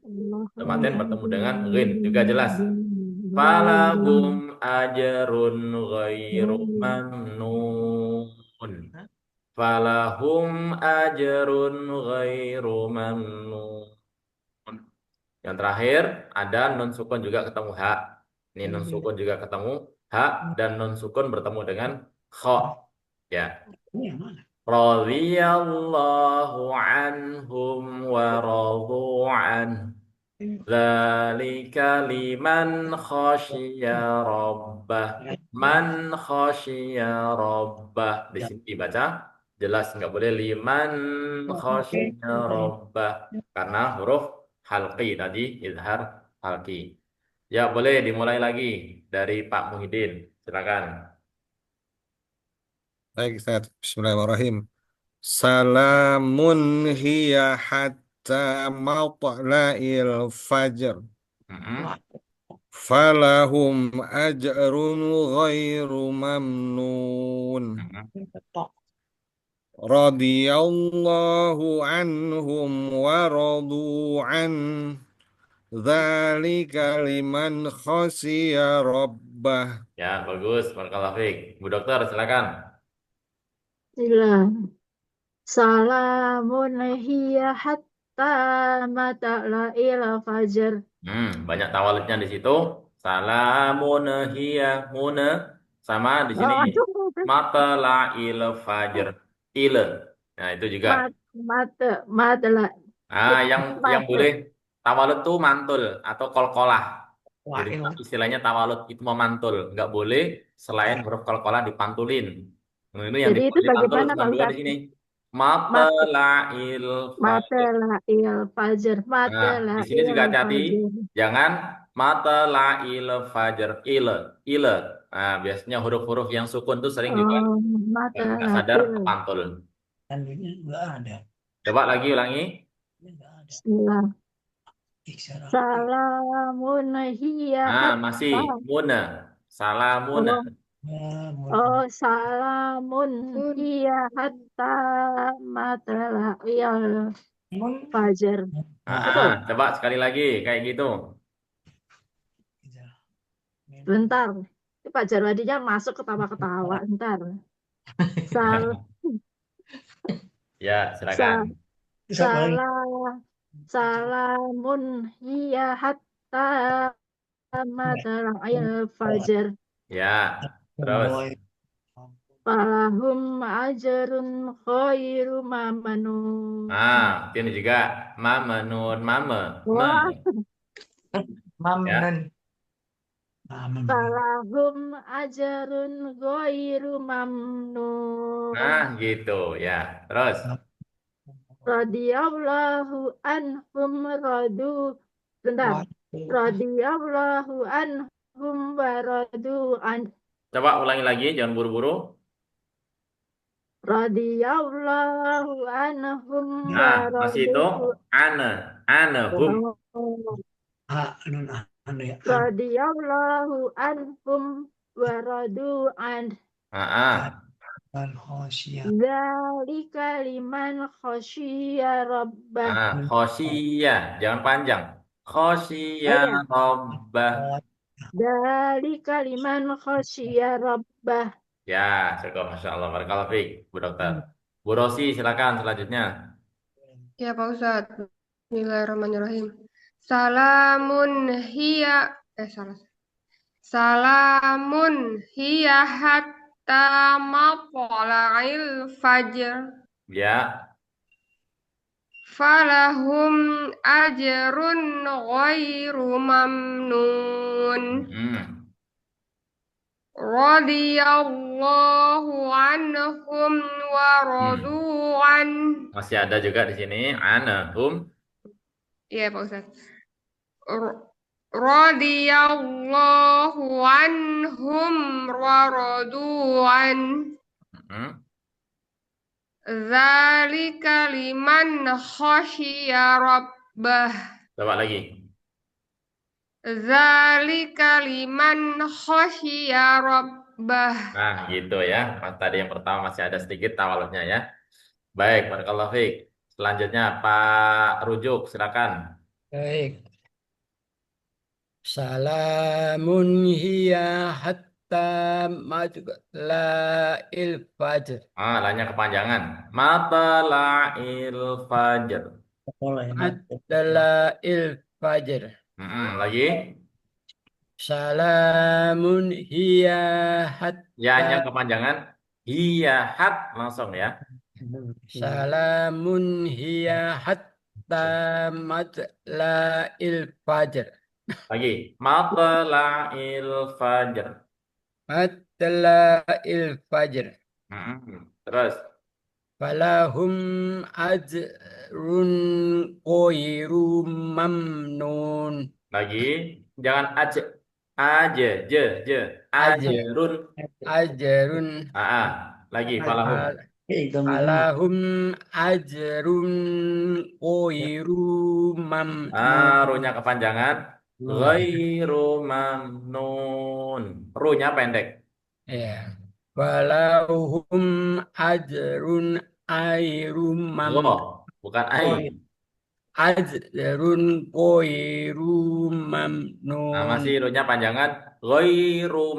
Dhomaten bertemu dengan ghin juga jelas. Falahum ajrun ghairu mamnun. Falahum ajrun ghairu mamnun. Yang terakhir ada nun sukun juga ketemu ha. Ini nun sukun juga ketemu ha dan nun sukun bertemu dengan kha. Ya. Radhiyallahu anhum wa radu an. Dzalika liman khasyiya rabbah. Man khasyiya rabbah. Di sini dibaca jelas nggak boleh liman khasyiya rabbah karena huruf halqi tadi izhar halqi. Ya, boleh dimulai lagi dari Pak Muhyiddin. Silakan. Baik Ustaz, bismillahirrahmanirrahim. Salamun hiya hatta matla'il fajr. Falahum ajrun ghairu mamnun. Radiyallahu anhum wa radu an. Dzalika liman khasyiya rabbah. Ya, bagus. Barakallahu fiik. Bu Dokter, silakan. Sila. Salamun hiya hatta matla'il fajr. Banyak tawalidnya di situ. Salamun hiya muna sama di sini. Oh, aduh. Matla'il fajr. Il. Nah, itu juga. Matla. Yang Mata. boleh tawalud tuh mantul atau kolkolah. Jadi Wa'il. istilahnya tawalud itu memantul, nggak boleh selain huruf kolkolah dipantulin. Nah, itu yang Jadi itu dipantul bagaimana cuma Pak dua di Ustadz? sini. Matla'il fajr. Matla'il fajr. Nah, di sini Matla'il juga hati-hati, fajr. jangan matla'il fajr. Ile. Nah, biasanya huruf-huruf yang sukun tuh sering juga Oh, nggak sadar matla'il. kepantul. Tandanya nggak ada. Coba lagi ulangi. Nggak ada. Bismillah. Iksara. Salamun hiya Nah, masih hatta. muna. Salamun. Oh, salamun hiya hatta matla'il fajr. Betul. Coba sekali lagi kayak gitu. Bentar. Ini Pak Jarwadinya masuk ketawa-ketawa. Bentar. Sal Ya, silakan. Salamun hiya hatta matla'il fajr. Ya, terus. Falahum ajrun khairu mamnun. Ini juga mamenun mame. Wah. Mamnun. Falahum ajrun khairu mamnun. Gitu ya. Terus. Radiyallahu anhum radu. Bentar. Radiyallahu anhum wa radu an. Coba ulangi lagi, jangan buru-buru. Radiyallahu anhum wa masih itu radu. anhum. Radiyallahu anhum wa radu an. Dzalika liman khasyiya rabbah. Khasyiya, jangan panjang. Khasyiya rabbah. Dzalika liman khasyiya rabbah. Ya, cukup. Masya Allah. Barakallahu fiik, Bu Dokter. Bu Rosi, silakan selanjutnya. Ya Pak Ustadz. Bismillahirrahmanirrahim. Salamun hiya Salamun hiya hatta matla'il fajr. Ya. Falahum ajrun ghairu mamnun. Radiyallahu anhum wa radu an. Masih ada juga di sini anhum. Iya Pak Ustadz. Radiyallahu anhum wa radu an. Dzalika liman khasyiya rabbah. Coba lagi. Dzalika liman khasyiya rabbah. Gitu ya. Tadi yang pertama masih ada sedikit tawaludnya ya. Baik, barakallahu fiik. Selanjutnya Pak Rujuk, silakan. Baik. Salamun hiya hatta matla'il fajr. Lainnya kepanjangan. Matla'il fajr. Matla'il fajr. Lagi. Salamun hiya hatta. Ya-nya kepanjangan. Hiya hat langsung ya. Salamun hiya hatta matla'il fajr. Lagi. Matla'il fajr. Matla'il fajr. Terus. Falahum ajrun ghairu mamnun. Lagi. Jangan aja. Ajrun. Ajrun. Lagi falahum. Falahum ajrun ghairu mamnun. Ru-nya kepanjangan. Ghairu mamnun. Ru-nya pendek. Ya. Falahum ajrun ghairu Gho, bukan ai. ajrun ghairu Nah, mamnun. masih ru-nya panjangan. Ghairu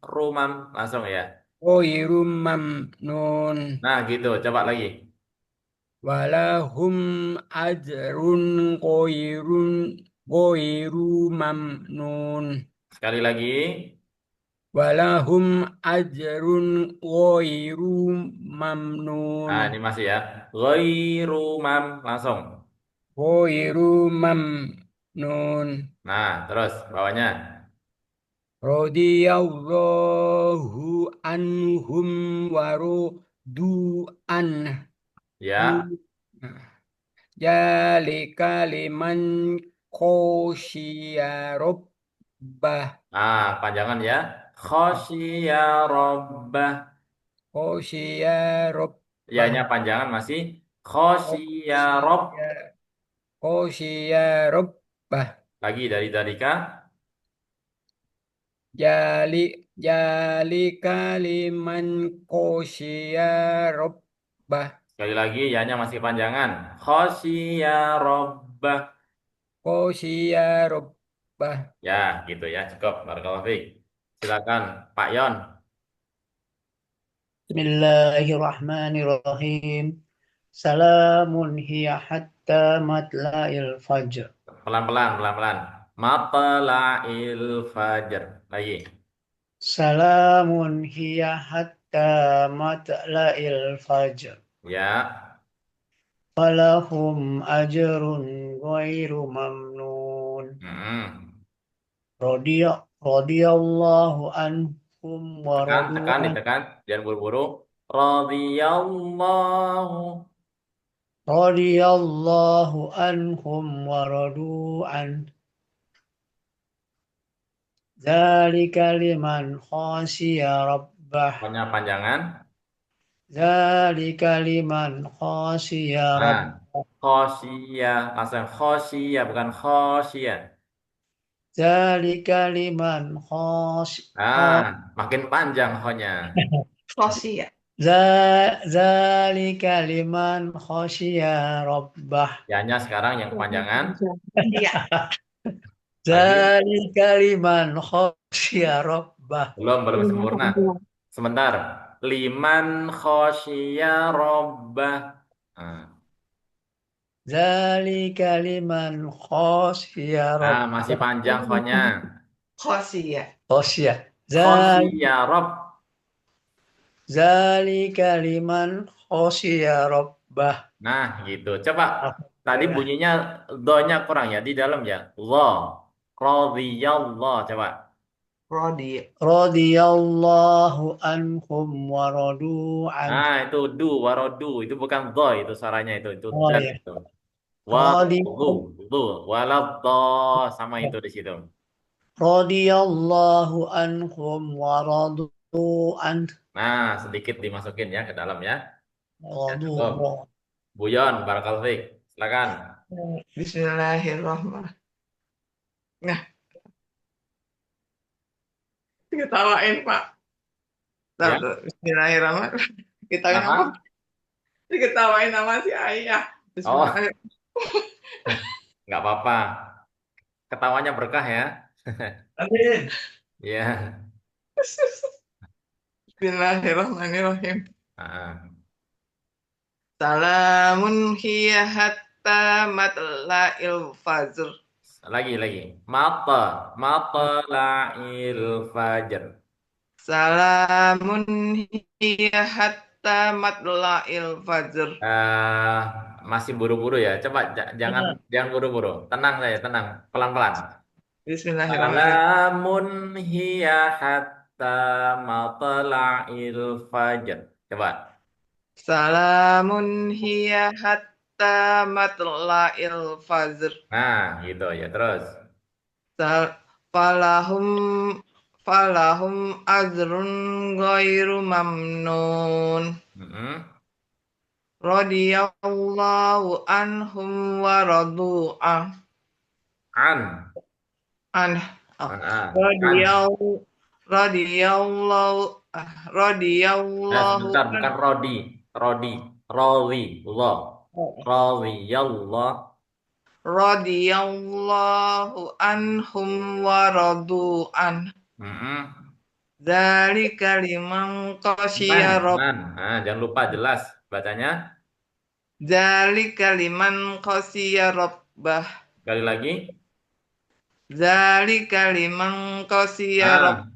rumam. Langsung ya. Ghairu mamnun. Nah, gitu. Coba lagi. Walahum ajrun ghairu mamnun. Sekali lagi. Walahum ajrun ghairu mamnun. Nah, ini masih ya. Ghairu langsung. Ghairu mamnun. Nah, terus bawahnya. Radiyallahu anhum warudu an. Ya. Jalika liman khosyiya rabbah. Nah, panjangan ya. Khosyiya rabbah. Khosyiya rabbah. Ya-nya panjangan masih. Khosyiya rabb. Khosyiya rabbah. Lagi dari dalika. Jalika liman khosyiya rabbah. Sekali lagi, ya-nya masih panjangan. Khosyiya rabbah. Khosyiya rabbah. Ya, gitu ya. Cukup. Barakallahu fiik. Silakan, Pak Yon. Bismillahirrahmanirrahim. Salamun hiya hatta matla'il fajr. Pelan-pelan. Matla'il fajr. Lagi. Salamun hiya hatta matla'il fajr. Ya. Falahum ajrun ghairu mamnun. Radiyallahu anhum wa radu an. Ditekan. Jangan buru-buru. Radiyallahu. Radiyallahu anhum wa radu an. Dzalika liman khasyiya rabbah. Pokoknya panjangan. Dzalika liman khasyiya rabbah. Khosyiya. Langsung khosyiya, bukan khosyiya. Dzalika liman Makin panjang ho-nya. Khosiyah. Dzalika liman khasyiya rabbah. Ya-nya sekarang yang kepanjangan. Iya. Dzalika liman khasyiya rabbah. Belum sempurna. Sebentar. Liman khosyiya rabbah. Dzalika liman khasyiya rabbah. Masih panjang ho-nya. Khosiyah. Khasyiya. Khosyiya rabb. Dzalika liman khasyiya rabbah. Nah, gitu. Coba. Tadi bunyinya do-nya kurang ya di dalam ya. Allah. Radiyallah. Coba. Radiyallahu anhum wa radu an. Itu du warodu itu bukan do itu suaranya itu Oh, dan ya. itu. Waladdo waladdo sama itu di situ. Radiyallahu anhum wa radu an. Nah, sedikit dimasukin ya ke dalam ya. Radu. Buyon, Barakallahu fiik. Silakan. Bismillahirrahmanirrahim. Nah, diketawain Pak. Ya. Bismillahirrahmanirrahim. Ketawain Apa? apa? Diketawain sama si ayah. Bismillahirrahmanirrahim. Nggak apa-apa. Ketawanya berkah ya. Amin. Ya. Bismillahirrahmanirrahim. Salamun hiya hatta matla'il fajr. Lagi. Matla'il fajr. Salamun hiya hatta matla'il fajr. Masih buru-buru ya. Coba jangan buru-buru. Tenang saya, tenang. Pelan-pelan. Bismillahirrahmanirrahim. Salamun hiya hatta matla'il fajr. Coba. Salamun hiya hatta matla'il fajr. Nah, gitu ya. Terus. Falahum ajrun ghairu mamnun. radhiyallahu anhum wa radu An. an Kan. radhiyallahu radhiyallahu Sebentar, bukan Rodi. Rodi. Rawi. Allah. Rawiyallah. radhiyallahu anhum wa radu an. Dzalika liman khasyiya Nah, jangan lupa jelas bacanya. Dzalika liman khasyiya rabbah. Sekali lagi. Dzalika liman khasyiya rabbah.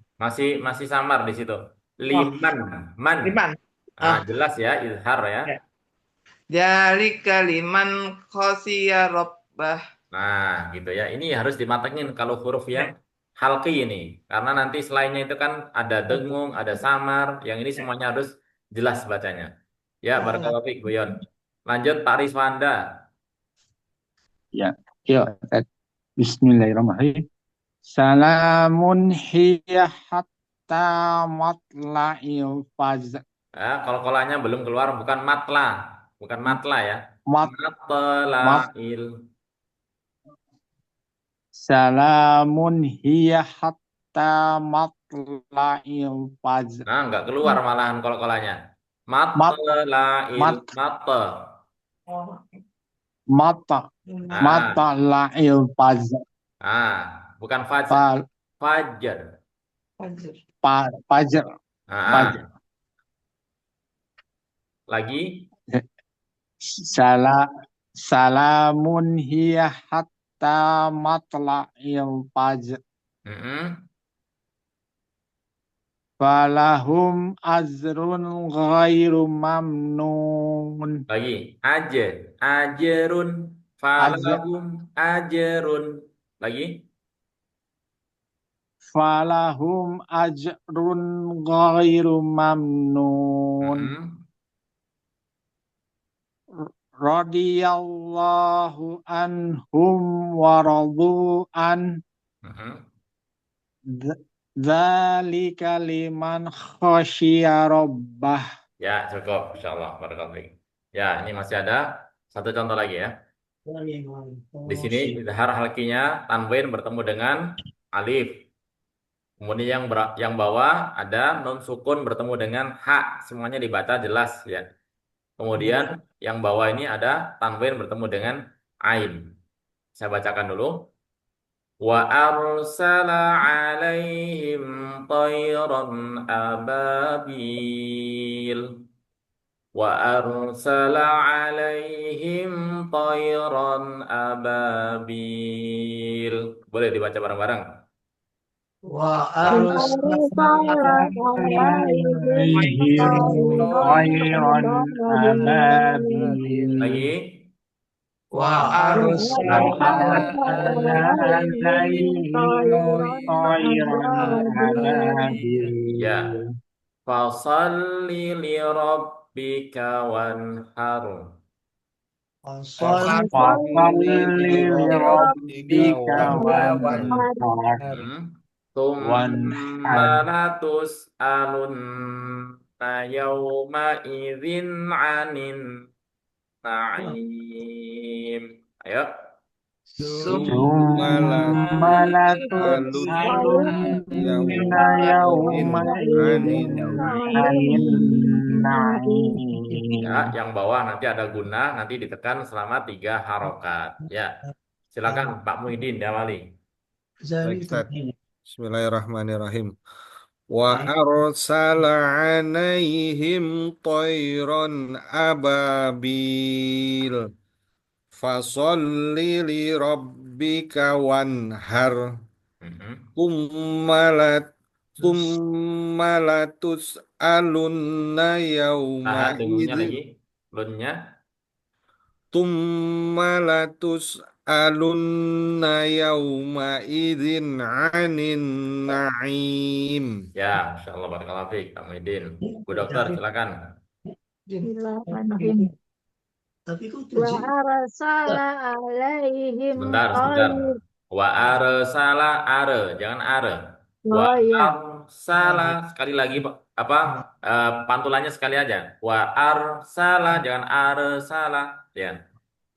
Masih samar di situ. Liman. Liman. Jelas ya, izhar ya. Dzalika liman khasyiya rabbah. Nah, gitu ya. Ini harus dimatengin kalau huruf yang halqi ini. Karena nanti selainnya itu kan ada dengung, ada samar. Yang ini semuanya harus jelas bacanya. Ya, barakallahu fiik, Guyon. Lanjut Pak Riswanda. Ya, Bismillahirrahmanirrahim. Salamun hiya hatta matla'il fajr. Kalau kolanya belum keluar, bukan matla ya. Matla'il. Salamun hiya hatta matla'il fajr. Nah, nggak keluar malahan kalau kolanya. Matla'il. Matla'il fajr. Bukan fajar. Fajar. Lagi. Salamun hiya hatta matla'il fajr. Falahum azrun ghairu mamnun. Lagi. Ajerun. Falahum ajerun. Lagi. Falahum ajrun ghairu mamnun. Radiyallahu anhum wa radu an. Dzalika liman khasyiya rabbah. Ya, cukup. Insyaallah. Barakallahu. Ya, ini masih ada satu contoh lagi ya. Di sini izhar halqinya tanwin bertemu dengan alif. Kemudian yang bawah ada nun sukun bertemu dengan ha. Semuanya dibaca jelas ya. Kemudian yang bawah ini ada tanwin bertemu dengan ain. Saya bacakan dulu. Wa arsala alaihim tayran ababil. Wa arsala alaihim tayran ababil. Boleh dibaca bareng-bareng. Wa arsalna alaihim tayran ababil. Lagi. Wa arsalna alaihim tayran ababil. Ya. Fasalli li rabbika wanhar. Fasalli li rabbika wanhar. Tsumma latus'alunna yawma idzin 'anin na'im. Ayo. Tsumma latus'alunna yawma idzin 'anin na'im. Ya, yang bawah nanti ada guna, nanti ditekan selama 3 harokat. Ya, silakan Pak Muhyiddin diawali. Baik, Ustaz. Bismillahirrahmanirrahim. Wa arsala alaihim tayran ababil. Fasolli li rabbika wanhar. Tsumma latus'alunna yawma Dengunnya idzin. lagi. Lunnya. Tsumma latus'alunna yawma idzin 'anin na'im. Ya, insyaallah barakallahu fiik, Pak Muhyiddin. Bu Dokter, silakan. Bismillahirrahmanirrahim. Wa arsala alaihim Sebentar. Wa arsala jangan are. Wa Oh iya. arsala. Sekali lagi apa pantulannya sekali aja. Wa arsala, jangan arsala. Ya.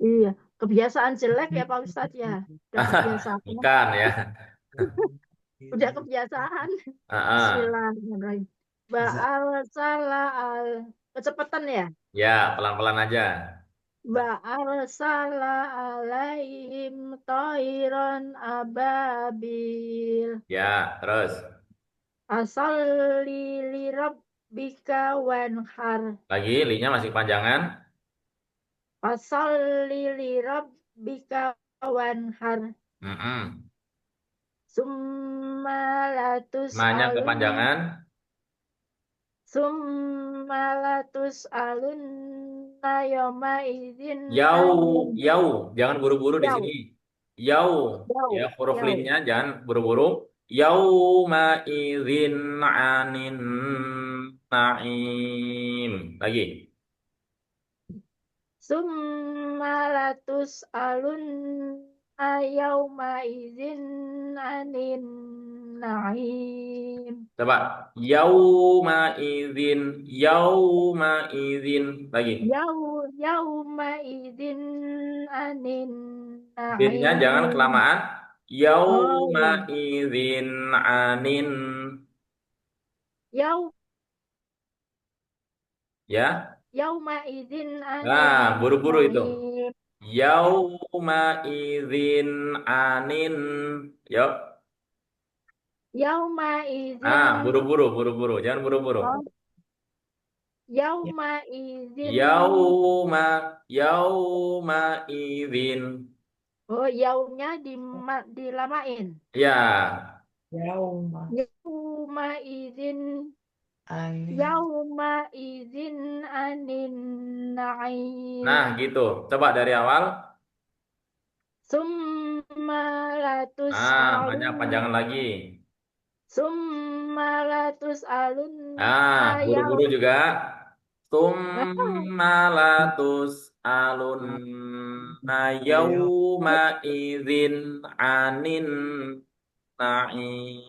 Iya, kebiasaan jelek ya Pak Ustadz ya. Udah kebiasaan. Bukan ya. Udah kebiasaan. Ah, ah. Bismillahirrahmanirrahim. Ba'al salah al. Kecepatan ya. Ya, pelan-pelan aja. Ba'al salah alaihim toiron ababil. Ya, terus. Asal li rabbika wanhar. Lagi, linya masih panjangan. Asal li rabbika wanhar. Mm-mm. Summa latus Manya alun. kepanjangan. Summa latus alun yawma idzin Yau, yau, jangan buru-buru di Yau. sini. Yau, Yau. ya huruf Yau. linnya jangan buru-buru. Yauma idzin anin naim. Lagi. Summa latus alun yawma idzin anin naim. Coba. Yauma idzin. Lagi. Yawma idzin anin Idinnya jangan naim. kelamaan. Oh, Yauma ya. idzin anin. Yau Ya. Yauma idzin anin Nah, buru-buru itu. naim. Yauma idzin anin. Yuk. Yauma idzin. Ah, buru-buru. Jangan buru-buru. Oh, yauma idzin. Yauma idzin. Oh, yaumnya dilamain. Ya. Yauma idzin. Yauma idzin anin naim. Nah, gitu. Coba dari awal. Summa latus Banyak panjangan lagi. Summa latus alun Buru-buru juga. Tummalatus alun yauma idzin anin naim.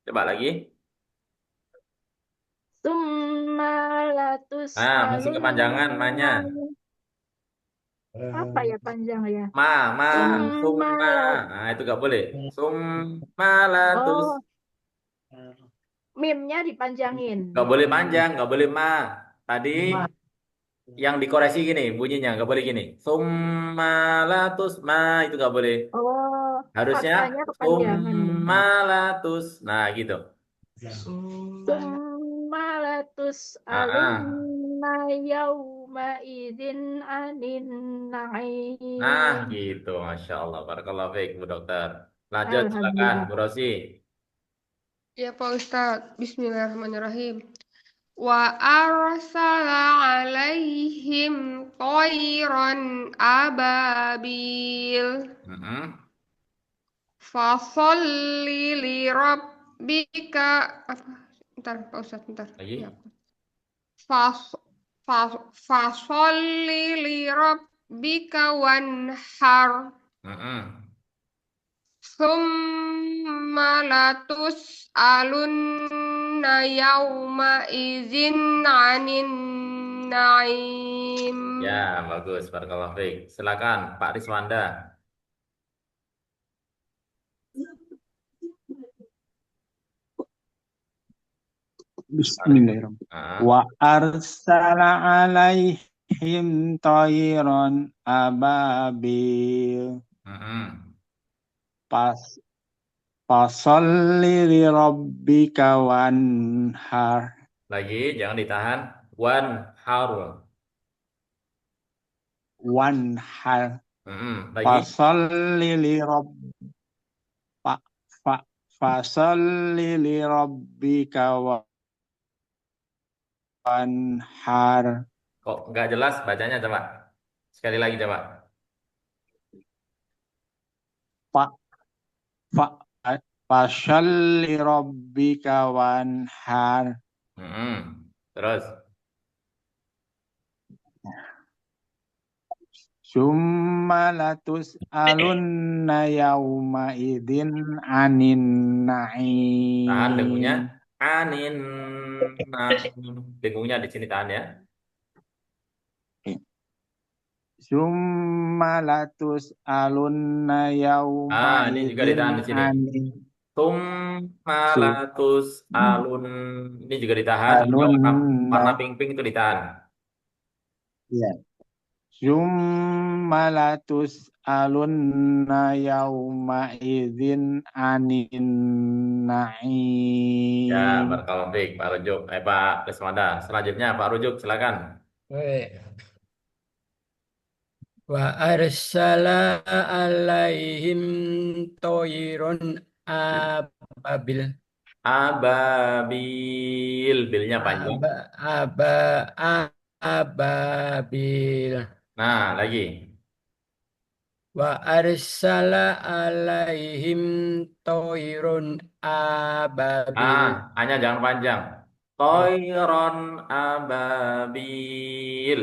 Coba lagi. Summa latus Masih kepanjangan manya. Apa ya panjang ya? Summa. Nah, itu gak boleh. Summalatus. Oh, mimnya dipanjangin. Gak boleh panjang, gak boleh ma. Tadi yang dikoreksi gini bunyinya, gak boleh gini. Summalatus ma, itu gak boleh. Oh, Harusnya fathahnya kepanjangan. summalatus. Nah, gitu. Summa latus alunna yauma idzin anin naim. Nah, gitu. Masya Allah. Barakallahu fiik, Bu Dokter. Lanjut, silakan, Alhamdulillah. Bu Rosi. Ya Pak Ustadz, Bismillahirrahmanirrahim. Wa arsala alaihim toiron ababil. Fasolli li rabbika. Bentar, Pak Ustadz, bentar. Lagi? Ya. Fasolli li rabbika wanhar. Summa latus alunna yauma izin anin naim. Ya, bagus. Barakallahu fiik. Silakan, Pak Riswanda. Bismillahirrahmanirrahim. Wa arsala alaihim tayran ababil. Fasalli li rabbika wanhar. Lagi, jangan ditahan. Wanhar. Lagi. Fasalli li fasalli li rabbika wanhar. Kok nggak jelas bacanya, coba. Sekali lagi, coba. Fasalli rabbika wanhar. Terus. Summa latus'alunna yauma idzin anin Tahan dengungnya. na'im. Anin. Nah, dengungnya di sini tahan ya. Summa latus'alunna yauma Ini juga idzin ditahan di sini. anin Malatus alun. Ini juga ditahan. Juga alunna. warna pink-pink itu ditahan. Ya. Summa latus'alunna yauma idzin anin na'im. Ya, barakallahu fiik, Pak Rujuk. Pak Lesmada. Selanjutnya Pak Rujuk, silakan. Wa arsala alaihim toirun ababil. Ababil. Bilnya panjang. Ababil. Nah, lagi. Wa arsala alaihim toirun ababil. Hanya jangan panjang. Toiron ababil.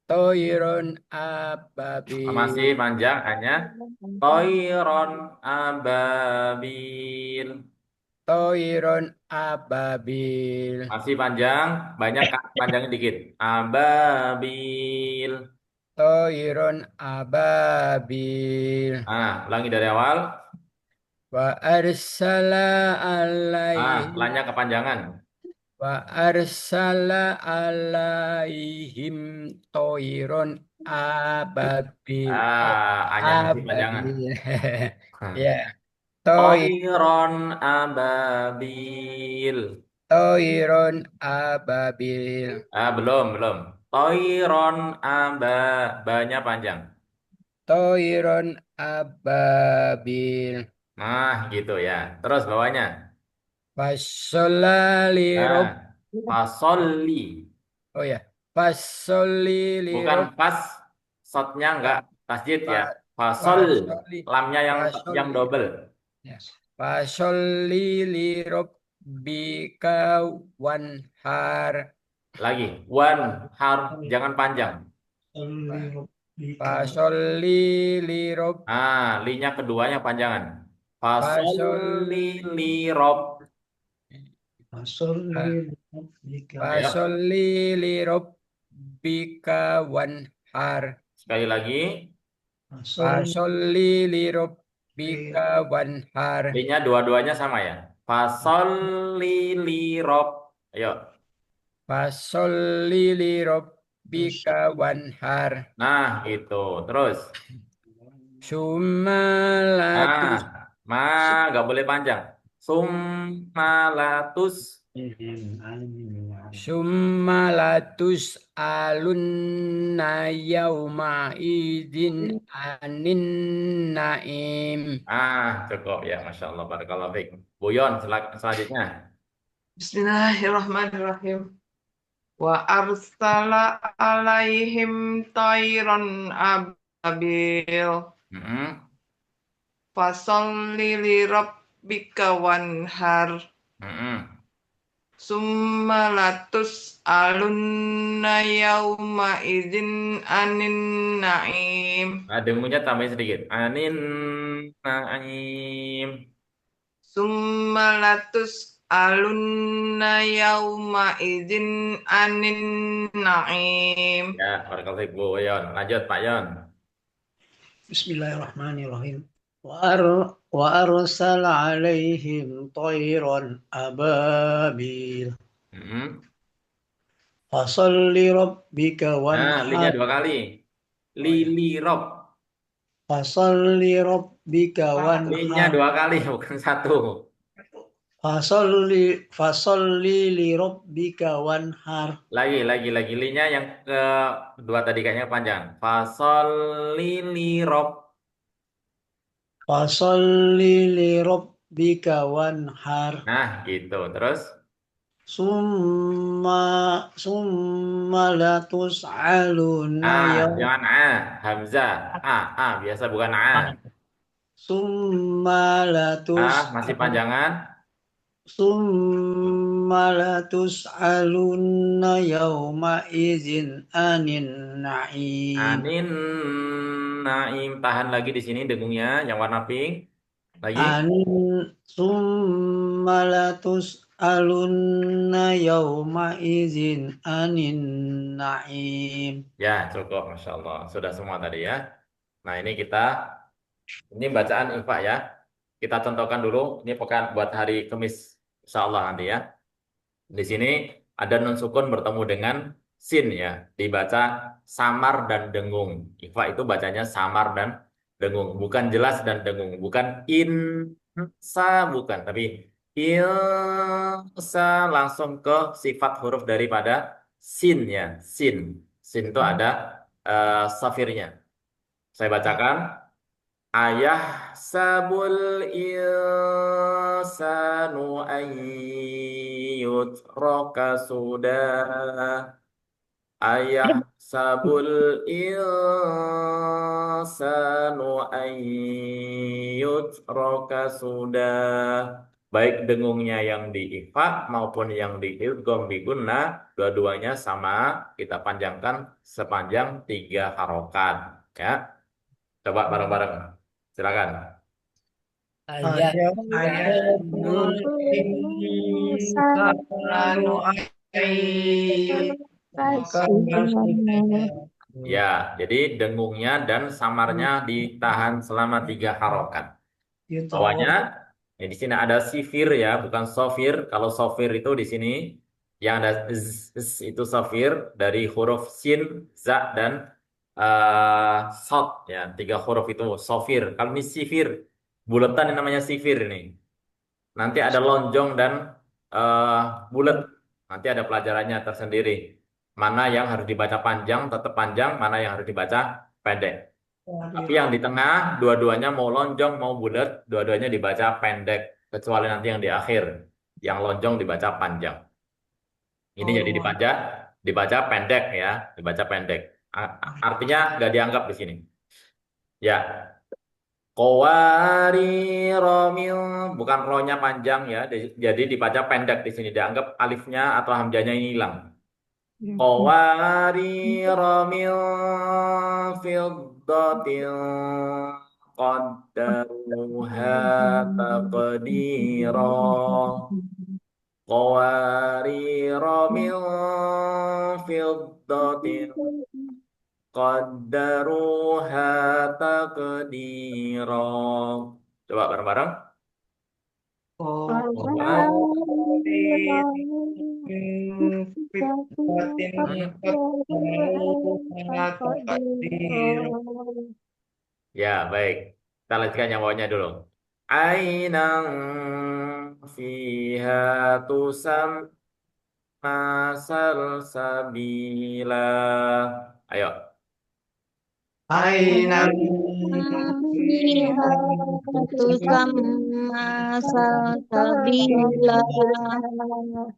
Toirun ababil. Masih panjang, hanya toiron ababil. Toiron ababil. Masih panjang, banyak panjangnya dikit. Ababil. Toiron ababil. Ulangi dari awal. Wa arsala alaihim. Lannya kepanjangan. Wa arsala alaihim toiron ababil. Hanya masih panjangan. Ya. Toiron ababil. Toiron ababil. Belum. Toiron banyak panjang. Toiron ababil. Nah, gitu ya. Terus bawahnya. Fasolali rob. Fasoli. Oh ya. Fasoli li Bukan rob. pas, shotnya enggak tasjid ya. Fasol, lamnya yang double. Fasoli li rob bika wanhar. Lagi, har, jangan panjang. Fasoli li rob. Linya keduanya panjangan. Fasoli li rob. Fasoli li rob bika wanhar. Sekali lagi. Fasoli li rob bika wanhar. Linya dua-duanya sama ya. Fasoli li rob. Ayo. Fasoli li rob bika wanhar. Nah, itu. Terus. Sumalatus. Nggak boleh panjang. Sumalatus. Sumalatus alunna yauma idzin anin naim. Cukup ya, Masya Allah. Barakallahu fiik. Buyon, selanjutnya. Bismillahirrahmanirrahim. Wa arsala alaihim tayran ababil. Fasolli li rabbika wanhar. Summa latus alunna yauma idzin anin na'im. Dengunya tambahin sedikit. Anin na'im. Summa latus alunna yauma idzin anin na'im. Ya, barakallahu fiik, Bu Yon. Lanjut, Pak Yon. Bismillahirrahmanirrahim. Wa arsala alaihim tayran ababil. Fasalli rabbika wanhar. Linya dua kali. Li rob. Fasalli rabbika wanhar. Linya dua kali, bukan satu. Fasalli li rabbika wanhar. Lagi. Linya yang kedua tadi kayaknya panjang. Fasolli li rob. Fasalli li rabbika wanhar. Nah, gitu. Terus? Summa latus'aluna jangan hamzah. Biasa bukan Summa masih panjangan. summa latus'alunna yawma idzin anin na'im. Anin naim. Tahan lagi di sini dengungnya yang warna pink. Lagi. Summa latus'alunna yawma idzin anin na'im. Ya, cukup. Masya Allah. Sudah semua tadi ya. Nah, ini bacaan infak ya. Kita contohkan dulu. Ini pekan buat hari Kamis. Insya Allah nanti ya. Di sini ada nun sukun bertemu dengan sin ya. Dibaca samar dan dengung. Infak itu bacanya samar dan dengung. Bukan jelas dan dengung. Bukan insa, bukan. Tapi ilsa langsung ke sifat huruf daripada sin ya. Sin. Sin itu ada safirnya. Saya bacakan. Ayah sabul insanu ayyutraka sudah. Ayah sabul insanu ayyutraka sudah. Baik dengungnya yang di ikhfa maupun yang di idgham bi gunnah, dua-duanya sama, kita panjangkan sepanjang 3 harokat ya. Coba bareng-bareng. Silakan. Ayah Ayahul insanu Ya, jadi dengungnya dan samarnya ditahan selama 3 harokat. Bawahnya, di sini ada sifir ya, bukan sofir. Kalau sofir itu di sini yang ada itu sofir dari huruf sin, za dan sod ya, 3 huruf itu sofir. Kalau ini sifir, bulatan yang namanya sifir ini. Nanti ada lonjong dan bulat. Nanti ada pelajarannya tersendiri. Mana yang harus dibaca panjang, tetap panjang. Mana yang harus dibaca pendek. Tapi yang di tengah, dua-duanya mau lonjong, mau bulat. Dua-duanya dibaca pendek. Kecuali nanti yang di akhir. Yang lonjong dibaca panjang. Ini jadi dibaca pendek ya. Dibaca pendek. Artinya nggak dianggap di sini. Ya. Qawari romil, bukan ronya panjang ya, jadi dibaca pendek di sini, dianggap alifnya atau hamzahnya ini hilang. Qawari romil fiddatil qaddaruha taqdira. Qawari romil fiddatil qaddaruha taqdira. Coba bareng-bareng. Ya, baik. Kita lanjutkan yang bawahnya dulu. Ainang fiha tusam salsabila. Ayo. Ainang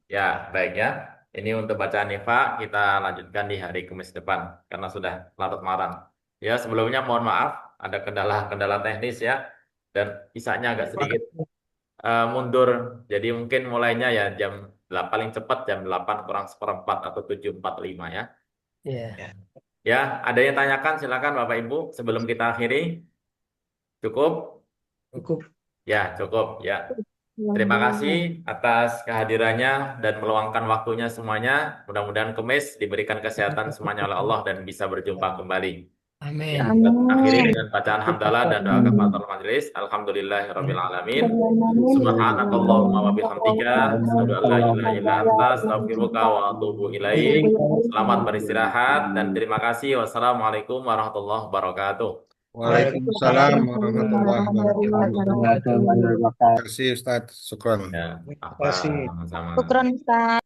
Ya, baik ya. Ini untuk bacaan Ifa kita lanjutkan di hari Kamis depan karena sudah larut malam. Ya, sebelumnya mohon maaf ada kendala teknis ya dan isanya agak sedikit mundur. Jadi mungkin mulainya ya paling cepat jam 8 kurang seperempat atau 7.45 ya. Iya. Ya, ada yang tanyakan silakan Bapak Ibu sebelum kita akhiri. Cukup? Cukup. Ya, cukup ya. Terima kasih atas kehadirannya dan meluangkan waktunya semuanya. Mudah-mudahan Kamis diberikan kesehatan semuanya oleh Allah dan bisa berjumpa kembali. Amin. Ya, kita akhiri dengan bacaan hamdalah dan doa kafaratul majelis. Alhamdulillahirabbil alamin. Subhanakallahumma wa bihamdika asyhadu an la ilaha illa anta astaghfiruka wa atubu ilaik. Selamat beristirahat dan terima kasih. Wassalamualaikum warahmatullahi wabarakatuh. Waalaikumsalam warahmatullahi wabarakatuh. Terima kasih Ustaz. Syukron. Ya, Terima kasih. sama-sama. Syukron, Ustaz.